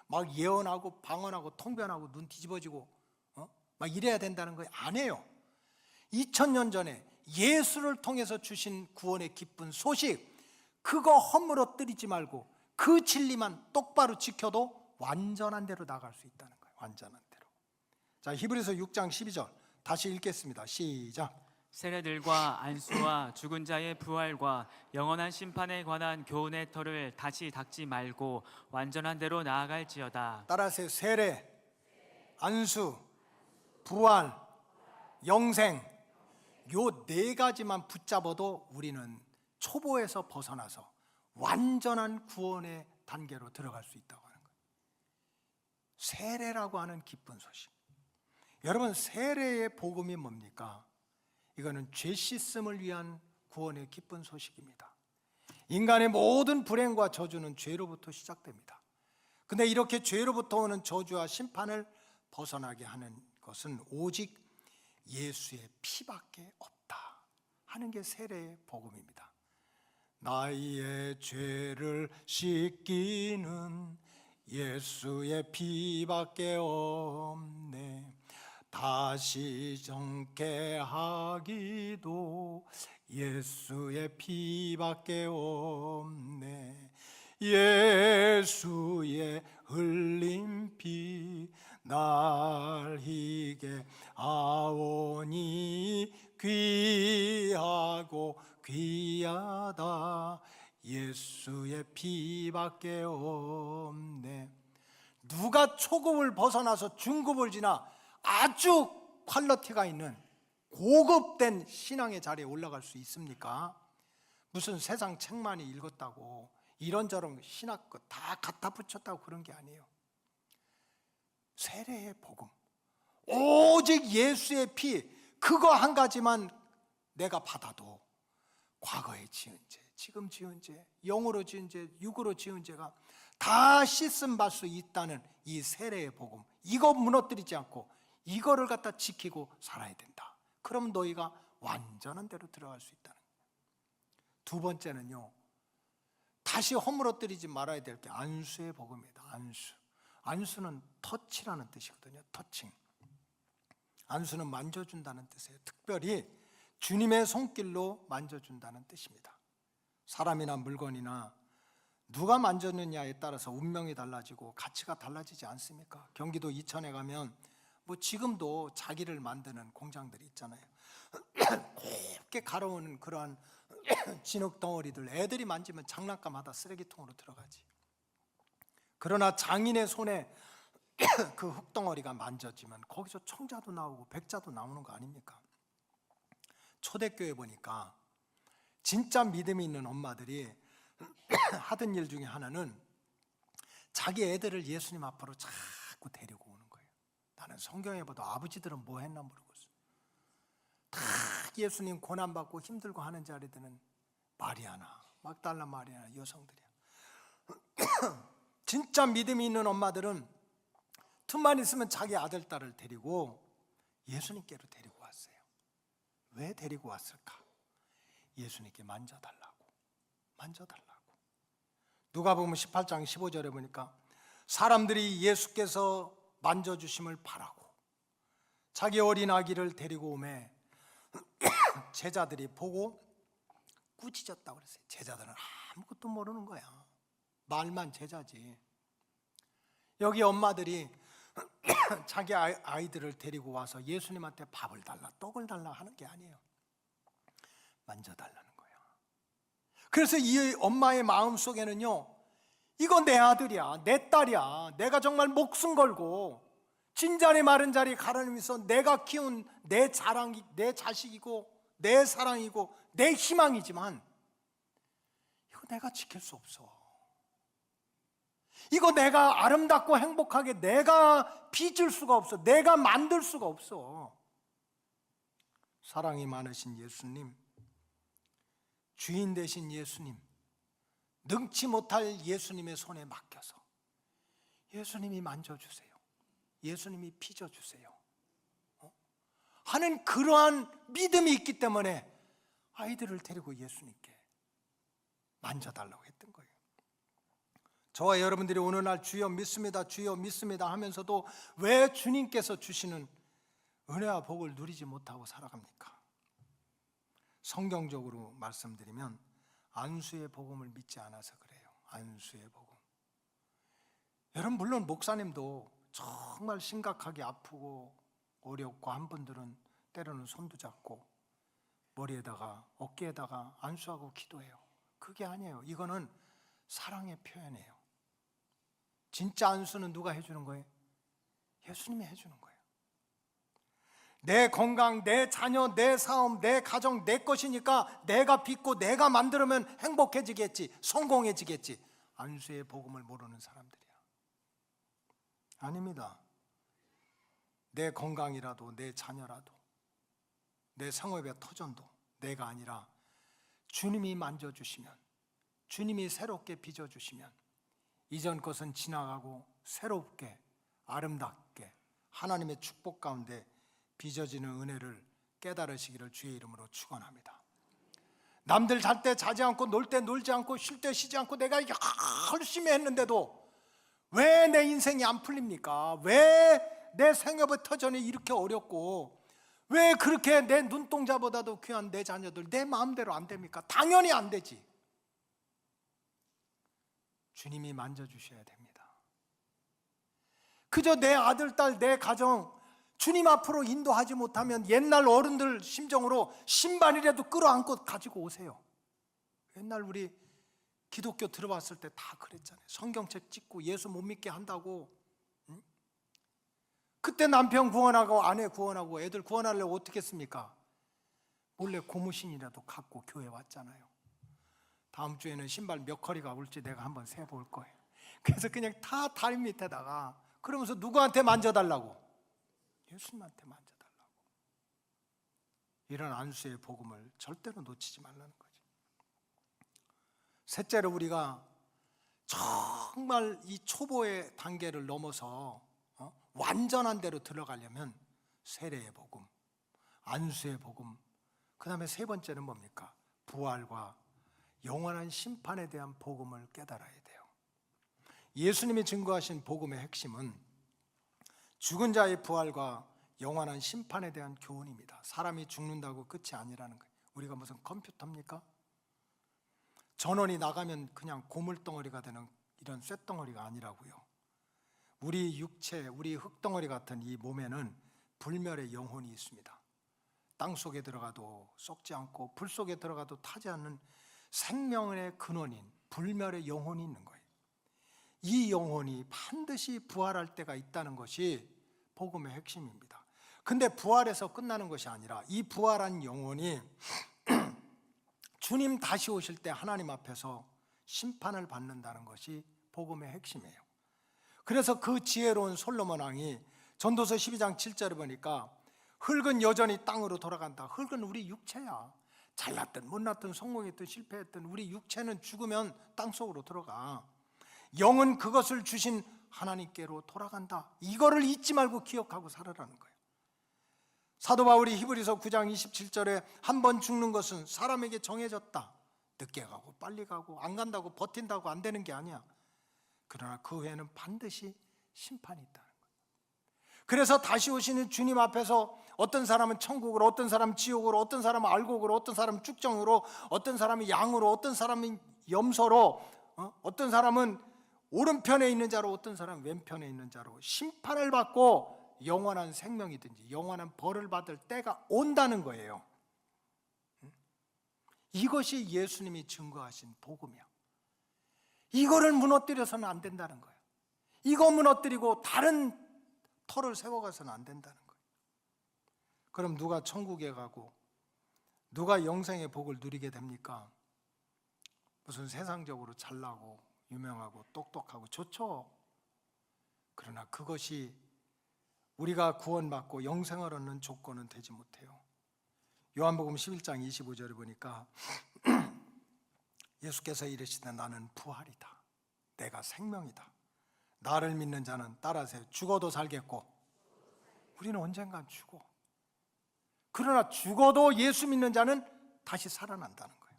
S3: 막 예언하고 방언하고 통변하고 눈 뒤집어지고 막 이래야 된다는 거예요. 안 해요. 2000년 전에 예수를 통해서 주신 구원의 기쁜 소식, 그거 허물어뜨리지 말고 그 진리만 똑바로 지켜도 완전한 대로 나갈 수 있다는 거예요. 완전한 대로. 자, 히브리서 6장 12절 다시 읽겠습니다. 시작.
S1: 세례들과 안수와 죽은 자의 부활과 영원한 심판에 관한 교훈의 터를 다시 닦지 말고 완전한 대로 나아갈지어다.
S3: 따라하세요. 세례, 안수, 부활, 영생, 요 네 가지만 붙잡아도 우리는 초보에서 벗어나서 완전한 구원의 단계로 들어갈 수 있다고 하는 거예요. 세례라고 하는 기쁜 소식. 여러분, 세례의 복음이 뭡니까? 이거는 죄 씻음을 위한 구원의 기쁜 소식입니다. 인간의 모든 불행과 저주는 죄로부터 시작됩니다. 근데 이렇게 죄로부터 오는 저주와 심판을 벗어나게 하는 것은 오직 예수의 피밖에 없다 하는 게 세례의 복음입니다. 나의 죄를 씻기는 예수의 피밖에 없네. 다시 정케하기도 예수의 피밖에 없네. 예수의 흘린 피 날 희게 아오니 귀하고 귀하다 예수의 피밖에 없네. 누가 초급을 벗어나서 중급을 지나 아주 퀄리티가 있는 고급된 신앙의 자리에 올라갈 수 있습니까? 무슨 세상 책만이 읽었다고 이런저런 신학것 다 갖다 붙였다고 그런 게 아니에요. 세례의 복음, 오직 예수의 피, 그거 한 가지만 내가 받아도 과거에 지은 죄, 지금 지은 죄, 영으로 지은 죄, 육으로 지은 죄가 다 씻음 받을 수 있다는 이 세례의 복음, 이거 무너뜨리지 않고 이거를 갖다 지키고 살아야 된다. 그럼 너희가 완전한 대로 들어갈 수 있다는 거예요. 두 번째는요, 다시 허물어뜨리지 말아야 될 게 안수의 복음입니다. 안수. 안수는 터치라는 뜻이거든요. 터칭. 안수는 만져준다는 뜻이에요. 특별히 주님의 손길로 만져준다는 뜻입니다. 사람이나 물건이나 누가 만졌느냐에 따라서 운명이 달라지고 가치가 달라지지 않습니까? 경기도 이천에 가면 뭐 지금도 자기를 만드는 공장들이 있잖아요. 곱게 가려운 그러한 진흙 덩어리들 애들이 만지면 장난감하다 쓰레기통으로 들어가지. 그러나 장인의 손에 그 흙덩어리가 만져지면 거기서 청자도 나오고 백자도 나오는 거 아닙니까? 초대교회 보니까 진짜 믿음이 있는 엄마들이 하던 일 중에 하나는 자기 애들을 예수님 앞으로 자꾸 데리고 오는 거예요. 나는 성경에 봐도 아버지들은 뭐 했나 모르겠어. 다 예수님 고난받고 힘들고 하는 자리들은 마리아나 막달라 마리아나 여성들이야. 진짜 믿음이 있는 엄마들은 틈만 있으면 자기 아들, 딸을 데리고 예수님께로 데리고 왔어요. 왜 데리고 왔을까? 예수님께 만져달라고. 누가복음 18장 15절에 보니까 사람들이 예수께서 만져주심을 바라고 자기 어린 아기를 데리고 오매 제자들이 보고 꾸짖었다고 그랬어요. 제자들은 아무것도 모르는 거야. 말만 제자지. 여기 엄마들이 자기 아이들을 데리고 와서 예수님한테 밥을 달라, 떡을 달라 하는 게 아니에요. 만져달라는 거야. 그래서 이 엄마의 마음 속에는요, 이거 내 아들이야, 내 딸이야, 내가 정말 목숨 걸고 진자리 마른 자리 가라앉으면서 내가 키운 내 자랑이, 내 자식이고 내 사랑이고 내 희망이지만 이거 내가 지킬 수 없어. 이거 내가 아름답고 행복하게 내가 빚을 수가 없어. 내가 만들 수가 없어. 사랑이 많으신 예수님, 주인 되신 예수님, 능치 못할 예수님의 손에 맡겨서 예수님이 만져주세요, 예수님이 빚어주세요 하는 그러한 믿음이 있기 때문에 아이들을 데리고 예수님께 만져달라고 했던 거예요. 저와 여러분들이 오늘날 주여 믿습니다, 주여 믿습니다 하면서도 왜 주님께서 주시는 은혜와 복을 누리지 못하고 살아갑니까? 성경적으로 말씀드리면 안수의 복음을 믿지 않아서 그래요. 안수의 복음. 여러분, 물론 목사님도 정말 심각하게 아프고 어렵고 한 분들은 때로는 손도 잡고 머리에다가 어깨에다가 안수하고 기도해요. 그게 아니에요. 이거는 사랑의 표현이에요. 진짜 안수는 누가 해주는 거예요? 예수님이 해주는 거예요. 내 건강, 내 자녀, 내 사업, 내 가정, 내 것이니까 내가 빚고 내가 만들면 행복해지겠지, 성공해지겠지. 안수의 복음을 모르는 사람들이야. 아닙니다. 내 건강이라도, 내 자녀라도, 내 상업의 터전도 내가 아니라 주님이 만져주시면, 주님이 새롭게 빚어주시면 이전 것은 지나가고 새롭게 아름답게 하나님의 축복 가운데 빚어지는 은혜를 깨달으시기를 주의 이름으로 축원합니다. 남들 잘 때 자지 않고 놀 때 놀지 않고 쉴 때 쉬지 않고 내가 열심히 했는데도 왜 내 인생이 안 풀립니까? 왜 내 생업의 터전이 이렇게 어렵고 왜 그렇게 내 눈동자보다도 귀한 내 자녀들 내 마음대로 안 됩니까? 당연히 안 되지. 주님이 만져주셔야 됩니다. 그저 내 아들, 딸, 내 가정 주님 앞으로 인도하지 못하면 옛날 어른들 심정으로 신발이라도 끌어안고 가지고 오세요. 옛날 우리 기독교 들어봤을 때 다 그랬잖아요. 성경책 찍고 예수 못 믿게 한다고. 응? 그때 남편 구원하고 아내 구원하고 애들 구원하려고 어떻게 했습니까? 몰래 고무신이라도 갖고 교회 왔잖아요. 다음 주에는 신발 몇 커리가 올지 내가 한번 세볼 거예요. 그래서 그냥 다 다리 밑에다가, 그러면서 누구한테 만져달라고? 예수님한테 만져달라고. 이런 안수의 복음을 절대로 놓치지 말라는 거죠. 셋째로, 우리가 정말 이 초보의 단계를 넘어서 완전한 데로 들어가려면 세례의 복음, 안수의 복음, 그 다음에 세 번째는 뭡니까? 부활과 영원한 심판에 대한 복음을 깨달아야 돼요. 예수님이 증거하신 복음의 핵심은 죽은 자의 부활과 영원한 심판에 대한 교훈입니다. 사람이 죽는다고 끝이 아니라는 거예요. 우리가 무슨 컴퓨터입니까? 전원이 나가면 그냥 고물덩어리가 되는 이런 쇳덩어리가 아니라고요. 우리 육체, 우리 흙덩어리 같은 이 몸에는 불멸의 영혼이 있습니다. 땅 속에 들어가도 썩지 않고 불 속에 들어가도 타지 않는 생명의 근원인 불멸의 영혼이 있는 거예요. 이 영혼이 반드시 부활할 때가 있다는 것이 복음의 핵심입니다. 근데 부활해서 끝나는 것이 아니라 이 부활한 영혼이 주님 다시 오실 때 하나님 앞에서 심판을 받는다는 것이 복음의 핵심이에요. 그래서 그 지혜로운 솔로몬 왕이 전도서 12장 7절에 보니까 흙은 여전히 땅으로 돌아간다. 흙은 우리 육체야. 잘났든 못났든 성공했든 실패했든 우리 육체는 죽으면 땅속으로 들어가. 영은 그것을 주신 하나님께로 돌아간다. 이거를 잊지 말고 기억하고 살아라는 거예요. 사도 바울이 히브리서 9장 27절에 한 번 죽는 것은 사람에게 정해졌다. 늦게 가고 빨리 가고 안 간다고 버틴다고 안 되는 게 아니야. 그러나 그 후에는 반드시 심판이 있다는 거예요. 그래서 다시 오시는 주님 앞에서 어떤 사람은 천국으로, 어떤 사람은 지옥으로, 어떤 사람은 알곡으로, 어떤 사람은 쭉정으로, 어떤 사람은 양으로, 어떤 사람은 염소로, 어떤 사람은 오른편에 있는 자로, 어떤 사람은 왼편에 있는 자로 심판을 받고 영원한 생명이든지 영원한 벌을 받을 때가 온다는 거예요. 이것이 예수님이 증거하신 복음이야. 이거를 무너뜨려서는 안 된다는 거예요. 이거 무너뜨리고 다른 터를 세워가서는 안 된다는 거예요. 그럼 누가 천국에 가고 누가 영생의 복을 누리게 됩니까? 무슨 세상적으로 잘나고 유명하고 똑똑하고 좋죠. 그러나 그것이 우리가 구원받고 영생을 얻는 조건은 되지 못해요. 요한복음 11장 25절을 보니까 예수께서 이르시되 나는 부활이다. 내가 생명이다. 나를 믿는 자는 따라서 죽어도 살겠고, 우리는 언젠간 죽어. 그러나 죽어도 예수 믿는 자는 다시 살아난다는 거예요.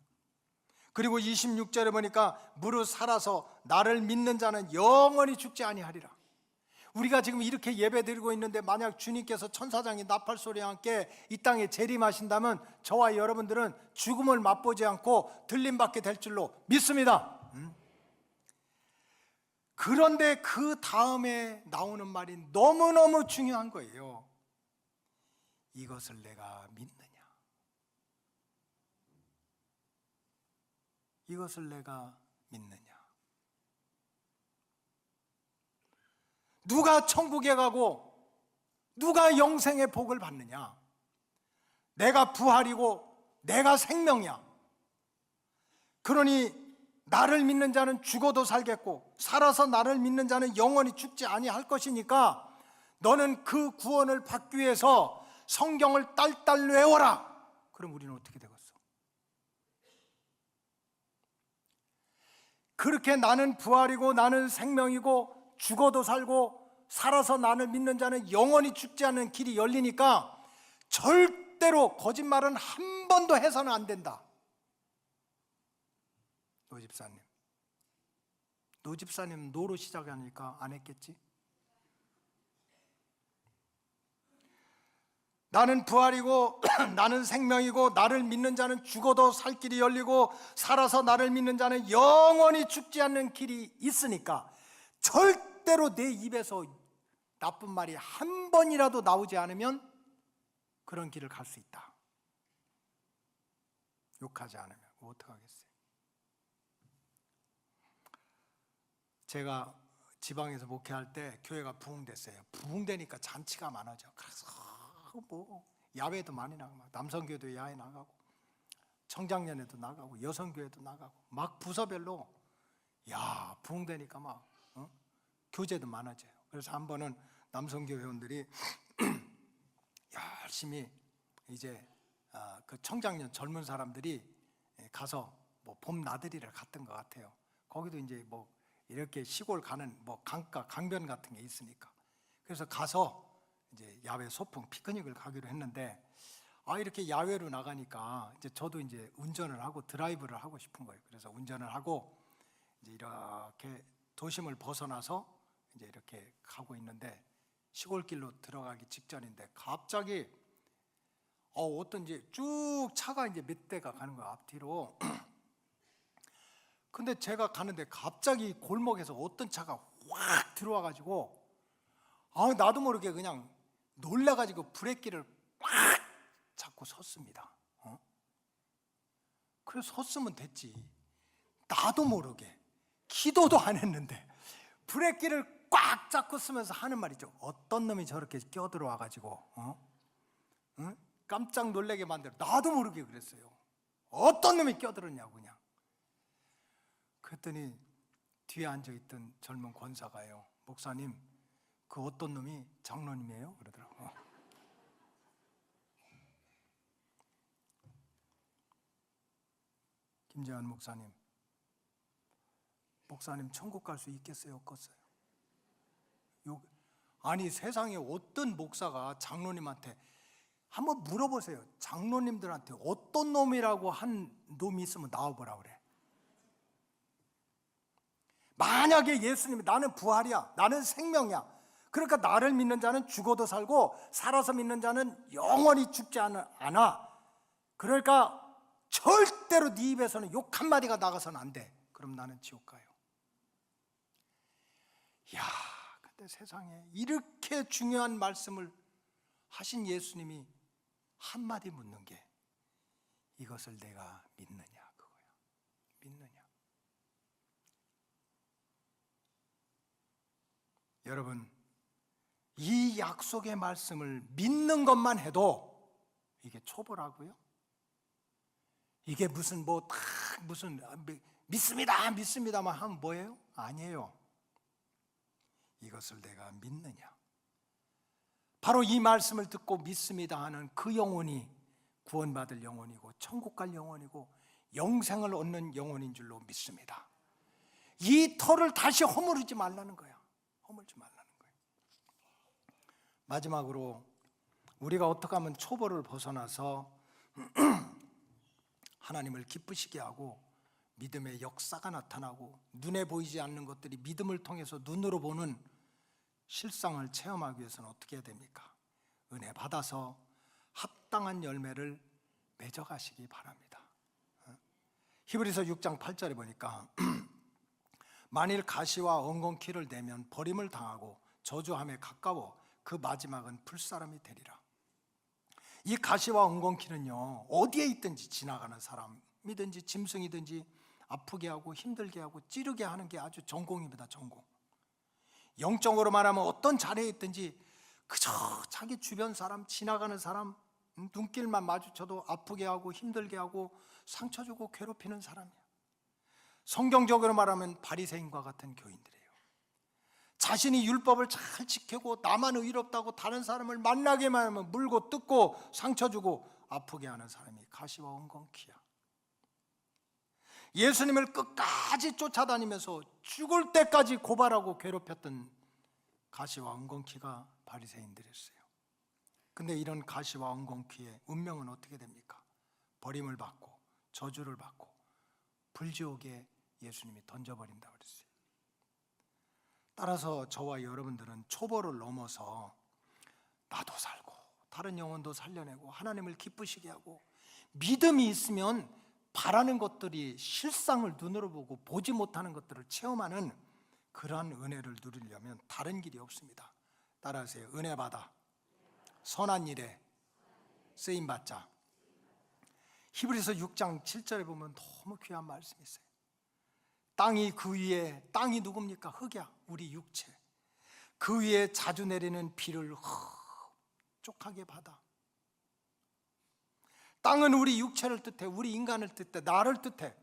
S3: 그리고 26절에 보니까 무릇 살아서 나를 믿는 자는 영원히 죽지 아니하리라. 우리가 지금 이렇게 예배드리고 있는데 만약 주님께서 천사장이 나팔 소리와 함께 이 땅에 재림하신다면 저와 여러분들은 죽음을 맛보지 않고 들림받게 될 줄로 믿습니다. 그런데 그 다음에 나오는 말이 너무너무 중요한 거예요. 이것을 내가 믿느냐? 이것을 내가 믿느냐? 누가 천국에 가고 누가 영생의 복을 받느냐? 내가 부활이고 내가 생명이야. 그러니 나를 믿는 자는 죽어도 살겠고 살아서 나를 믿는 자는 영원히 죽지 아니할 것이니까 너는 그 구원을 받기 위해서 성경을 딸딸 외워라. 그럼 우리는 어떻게 되겠어? 그렇게 나는 부활이고 나는 생명이고 죽어도 살고 살아서 나를 믿는 자는 영원히 죽지 않는 길이 열리니까 절대로 거짓말은 한 번도 해서는 안 된다. 노 집사님 노로 시작하니까 안 했겠지? 나는 부활이고 나는 생명이고 나를 믿는 자는 죽어도 살 길이 열리고 살아서 나를 믿는 자는 영원히 죽지 않는 길이 있으니까 절대로 내 입에서 나쁜 말이 한 번이라도 나오지 않으면 그런 길을 갈 수 있다. 욕하지 않으면 어떡하겠어요? 제가 지방에서 목회할 때 교회가 부흥됐어요. 부흥되니까 잔치가 많아져. 그래서 뭐 야외도 많이 나가고, 남성교회도 야외 나가고, 청장년회도 나가고, 여성교회도 나가고, 막 부서별로 부흥되니까 막 교제도 많아져요. 그래서 한 번은 남성교회 회원들이 열심히 이제 그 청장년 젊은 사람들이 가서 뭐 봄 나들이를 갔던 것 같아요. 거기도 이제 뭐 이렇게 시골 가는 뭐 강가 강변 같은 게 있으니까, 그래서 가서 이제 야외 소풍 피크닉을 가기로 했는데, 이렇게 야외로 나가니까 이제 저도 이제 운전을 하고 드라이브를 하고 싶은 거예요. 그래서 운전을 하고 이제 이렇게 도심을 벗어나서 이제 이렇게 가고 있는데, 시골길로 들어가기 직전인데 갑자기 어떤지 쭉 차가 이제 몇 대가 가는 거야, 앞뒤로. 근데 제가 가는데 갑자기 골목에서 어떤 차가 확 들어와 가지고 나도 모르게 그냥 놀라 가지고 브레이크를 꽉 잡고 섰습니다. 그래서 섰으면 됐지. 나도 모르게 기도도 안 했는데 브레이크를 꽉 잡고 쓰면서 하는 말이죠. 어떤 놈이 저렇게 껴들어와 가지고 깜짝 놀라게 만들어. 나도 모르게 그랬어요. 어떤 놈이 껴들었냐고 그냥. 그랬더니 뒤에 앉아있던 젊은 권사가요, 목사님, 그 어떤 놈이 장로님이에요? 그러더라고요. 김재환 목사님 천국 갈 수 있겠어요? 없겠어요? 아니, 세상에 어떤 목사가 장로님한테 한번 물어보세요. 장로님들한테 어떤 놈이라고 한 놈이 있으면 나와보라 그래. 만약에 예수님이 나는 부활이야, 나는 생명이야, 그러니까 나를 믿는 자는 죽어도 살고 살아서 믿는 자는 영원히 죽지 않아. 그러니까 절대로 네 입에서는 욕 한마디가 나가서는 안 돼. 그럼 나는 지옥 가요. 근데 세상에 이렇게 중요한 말씀을 하신 예수님이 한마디 묻는 게, 이것을 내가 믿느냐, 그거야. 믿느냐. 여러분, 이 약속의 말씀을 믿는 것만 해도 이게 초보라고요? 이게 무슨 믿습니다만 하면 뭐예요? 아니에요. 이것을 내가 믿느냐, 바로 이 말씀을 듣고 믿습니다 하는 그 영혼이 구원받을 영혼이고 천국 갈 영혼이고 영생을 얻는 영혼인 줄로 믿습니다. 이 터를 다시 허물지 말라는 거야. 허물지 말라는 거야. 마지막으로 우리가 어떻게 하면 초보를 벗어나서 하나님을 기쁘시게 하고 믿음의 역사가 나타나고 눈에 보이지 않는 것들이 믿음을 통해서 눈으로 보는 실상을 체험하기 위해서는 어떻게 해야 됩니까? 은혜 받아서 합당한 열매를 맺어가시기 바랍니다. 히브리서 6장 8절에 보니까 만일 가시와 엉겅퀴를 내면 버림을 당하고 저주함에 가까워 그 마지막은 불사람이 되리라. 이 가시와 엉겅퀴는요, 어디에 있든지 지나가는 사람이든지 짐승이든지 아프게 하고 힘들게 하고 찌르게 하는 게 아주 전공입니다. 전공. 영적으로 말하면 어떤 자리에 있든지 그저 자기 주변 사람, 지나가는 사람, 눈길만 마주쳐도 아프게 하고 힘들게 하고 상처 주고 괴롭히는 사람이야. 성경적으로 말하면 바리새인과 같은 교인들이에요. 자신이 율법을 잘 지키고 나만 의롭다고 다른 사람을 만나게만 하면 물고 뜯고 상처 주고 아프게 하는 사람이 가시와 엉겅퀴야. 예수님을 끝까지 쫓아다니면서 죽을 때까지 고발하고 괴롭혔던 가시와 엉겅퀴가 바리새인들이었어요. 근데 이런 가시와 엉겅퀴의 운명은 어떻게 됩니까? 버림을 받고 저주를 받고 불지옥에 예수님이 던져버린다 그랬어요. 따라서 저와 여러분들은 초보를 넘어서 나도 살고 다른 영혼도 살려내고 하나님을 기쁘시게 하고 믿음이 있으면 바라는 것들이 실상을 눈으로 보고 보지 못하는 것들을 체험하는 그러한 은혜를 누리려면 다른 길이 없습니다. 따라하세요. 은혜 받아 선한 일에 쓰임 받자. 히브리서 6장 7절에 보면 너무 귀한 말씀이 있어요. 땅이 그 위에, 땅이 누굽니까? 흙이야. 우리 육체. 그 위에 자주 내리는 비를 흡족하게 받아. 땅은 우리 육체를 뜻해, 우리 인간을 뜻해, 나를 뜻해.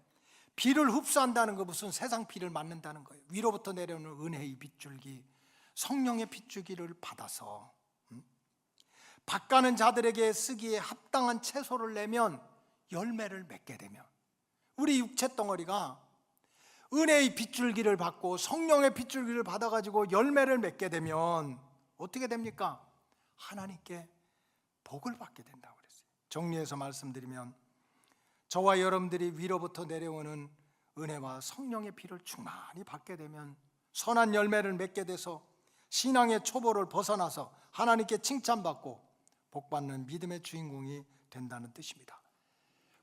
S3: 비를 흡수한다는 거 무슨 세상 비를 맞는다는 거예요. 위로부터 내려오는 은혜의 빗줄기, 성령의 빗줄기를 받아서 밭가는 자들에게 쓰기에 합당한 채소를 내면 열매를 맺게 되면, 우리 육체 덩어리가 은혜의 빗줄기를 받고 성령의 빗줄기를 받아가지고 열매를 맺게 되면 어떻게 됩니까? 하나님께 복을 받게 된다고 그랬어요. 정리해서 말씀드리면, 저와 여러분들이 위로부터 내려오는 은혜와 성령의 비를 충만히 받게 되면 선한 열매를 맺게 돼서 신앙의 초보를 벗어나서 하나님께 칭찬받고 복받는 믿음의 주인공이 된다는 뜻입니다.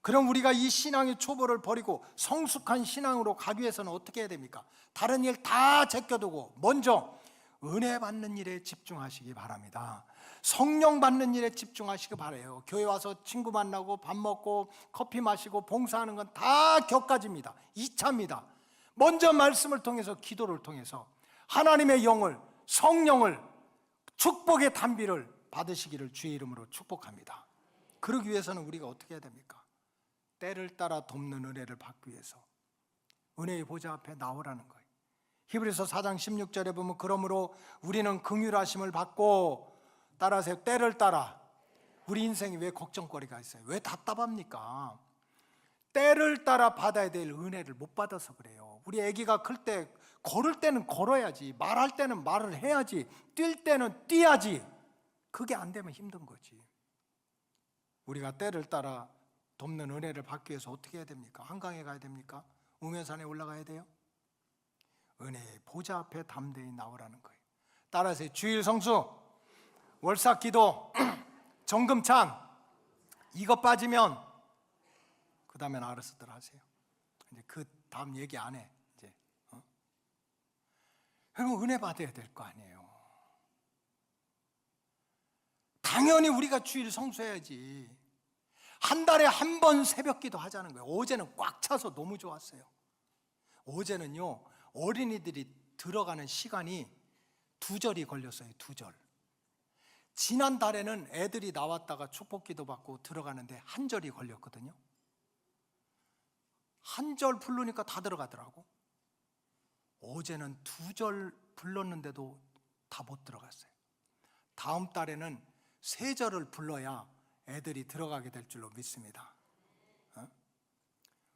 S3: 그럼 우리가 이 신앙의 초보를 버리고 성숙한 신앙으로 가기 위해서는 어떻게 해야 됩니까? 다른 일 다 제껴두고 먼저 은혜 받는 일에 집중하시기 바랍니다. 성령 받는 일에 집중하시기 바라요. 교회 와서 친구 만나고 밥 먹고 커피 마시고 봉사하는 건 다 격가지입니다. 2차입니다. 먼저 말씀을 통해서, 기도를 통해서 하나님의 영을, 성령을, 축복의 단비를 받으시기를 주의 이름으로 축복합니다. 그러기 위해서는 우리가 어떻게 해야 됩니까? 때를 따라 돕는 은혜를 받기 위해서 은혜의 보좌 앞에 나오라는 거예요. 히브리서 4장 16절에 보면, 그러므로 우리는 긍휼하심을 받고, 따라하세요. 때를 따라. 우리 인생이 왜 걱정거리가 있어요? 왜 답답합니까? 때를 따라 받아야 될 은혜를 못 받아서 그래요. 우리 아기가 클 때 걸을 때는 걸어야지, 말할 때는 말을 해야지, 뛸 때는 뛰어야지. 그게 안 되면 힘든 거지. 우리가 때를 따라 돕는 은혜를 받기 위해서 어떻게 해야 됩니까? 한강에 가야 됩니까? 우면산에 올라가야 돼요? 은혜의 보좌 앞에 담대히 나오라는 거예요. 따라서 주일 성수, 월삭 기도, 정금찬, 이거 빠지면 그 다음엔 알아서들 하세요. 이제 그 다음 얘기 안 해. 이제 그럼 은혜 받아야 될 거 아니에요. 당연히 우리가 주일 성수해야지. 한 달에 한 번 새벽기도 하자는 거예요. 어제는 꽉 차서 너무 좋았어요. 어제는요, 어린이들이 들어가는 시간이 2절이 걸렸어요. 2절. 지난달에는 애들이 나왔다가 축복기도 받고 들어가는데 1절이 걸렸거든요. 1절 부르니까 다 들어가더라고. 어제는 2절 불렀는데도 다 못 들어갔어요. 다음 달에는 3절을 불러야 애들이 들어가게 될 줄로 믿습니다.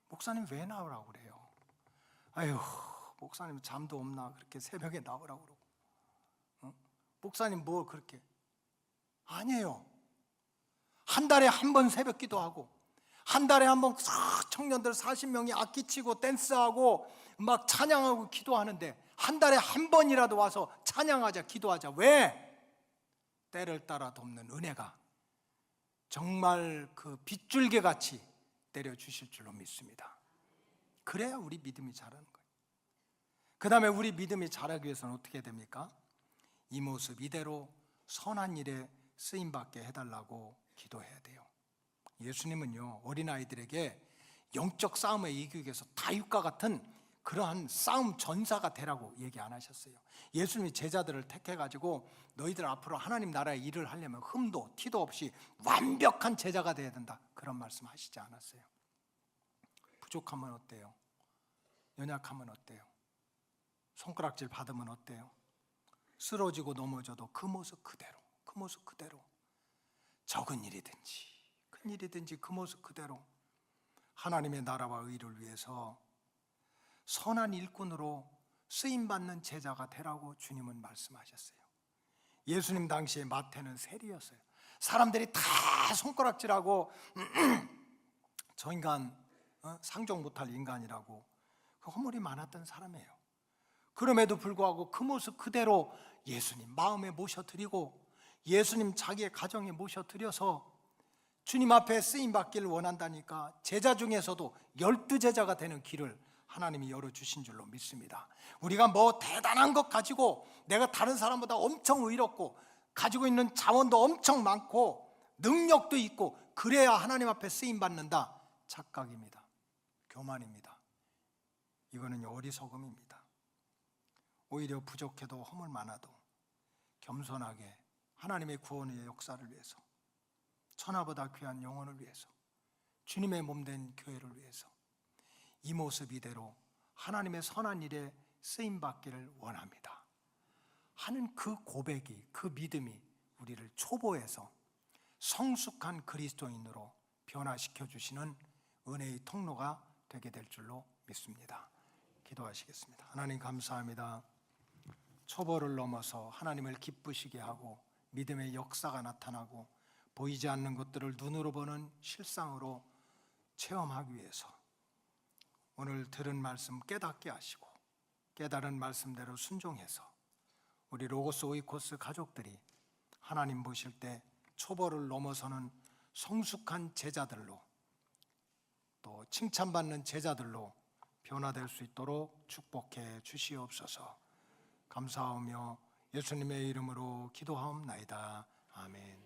S3: 목사님 왜 나오라고 그래요? 아유, 목사님 잠도 없나 그렇게 새벽에 나오라고 그러고. 목사님 뭐 그렇게. 아니에요. 한 달에 한 번 새벽 기도하고, 한 달에 한 번 청년들 40명이 악기 치고 댄스하고 막 찬양하고 기도하는데, 한 달에 한 번이라도 와서 찬양하자, 기도하자. 왜? 때를 따라 돕는 은혜가 정말 그 빗줄기 같이 내려주실 줄로 믿습니다. 그래야 우리 믿음이 자라는 거예요. 그 다음에 우리 믿음이 자라기 위해서는 어떻게 됩니까? 이 모습 이대로 선한 일에 쓰임받게 해달라고 기도해야 돼요. 예수님은요, 어린아이들에게 영적 싸움에 이기기 위해서 다윗과 같은 그러한 싸움 전사가 되라고 얘기 안 하셨어요. 예수님이 제자들을 택해가지고 너희들 앞으로 하나님 나라의 일을 하려면 흠도 티도 없이 완벽한 제자가 돼야 된다, 그런 말씀 하시지 않았어요. 부족하면 어때요? 연약하면 어때요? 손가락질 받으면 어때요? 쓰러지고 넘어져도 그 모습 그대로, 그 모습 그대로, 적은 일이든지 큰 일이든지 그 모습 그대로 하나님의 나라와 의를 위해서 선한 일꾼으로 쓰임받는 제자가 되라고 주님은 말씀하셨어요. 예수님 당시에 마태는 세리였어요. 사람들이 다 손가락질하고 저 인간 상종 못할 인간이라고 그 허물이 많았던 사람이에요. 그럼에도 불구하고 그 모습 그대로 예수님 마음에 모셔드리고 예수님 자기의 가정에 모셔드려서 주님 앞에 쓰임받기를 원한다니까 제자 중에서도 12제자가 되는 길을 하나님이 열어주신 줄로 믿습니다. 우리가 뭐 대단한 것 가지고 내가 다른 사람보다 엄청 의롭고 가지고 있는 자원도 엄청 많고 능력도 있고 그래야 하나님 앞에 쓰임받는다, 착각입니다. 교만입니다. 이거는 어리석음입니다. 오히려 부족해도 허물 많아도 겸손하게 하나님의 구원의 역사를 위해서, 천하보다 귀한 영혼을 위해서, 주님의 몸된 교회를 위해서 이 모습 이대로 하나님의 선한 일에 쓰임받기를 원합니다 하는 그 고백이, 그 믿음이 우리를 초보해서 성숙한 그리스도인으로 변화시켜 주시는 은혜의 통로가 되게 될 줄로 믿습니다. 기도하시겠습니다. 하나님 감사합니다. 초보를 넘어서 하나님을 기쁘시게 하고 믿음의 역사가 나타나고 보이지 않는 것들을 눈으로 보는 실상으로 체험하기 위해서 오늘 들은 말씀 깨닫게 하시고 깨달은 말씀대로 순종해서 우리 로고스 오이코스 가족들이 하나님 보실 때 초보를 넘어서는 성숙한 제자들로, 또 칭찬받는 제자들로 변화될 수 있도록 축복해 주시옵소서. 감사하며 예수님의 이름으로 기도하옵나이다. 아멘.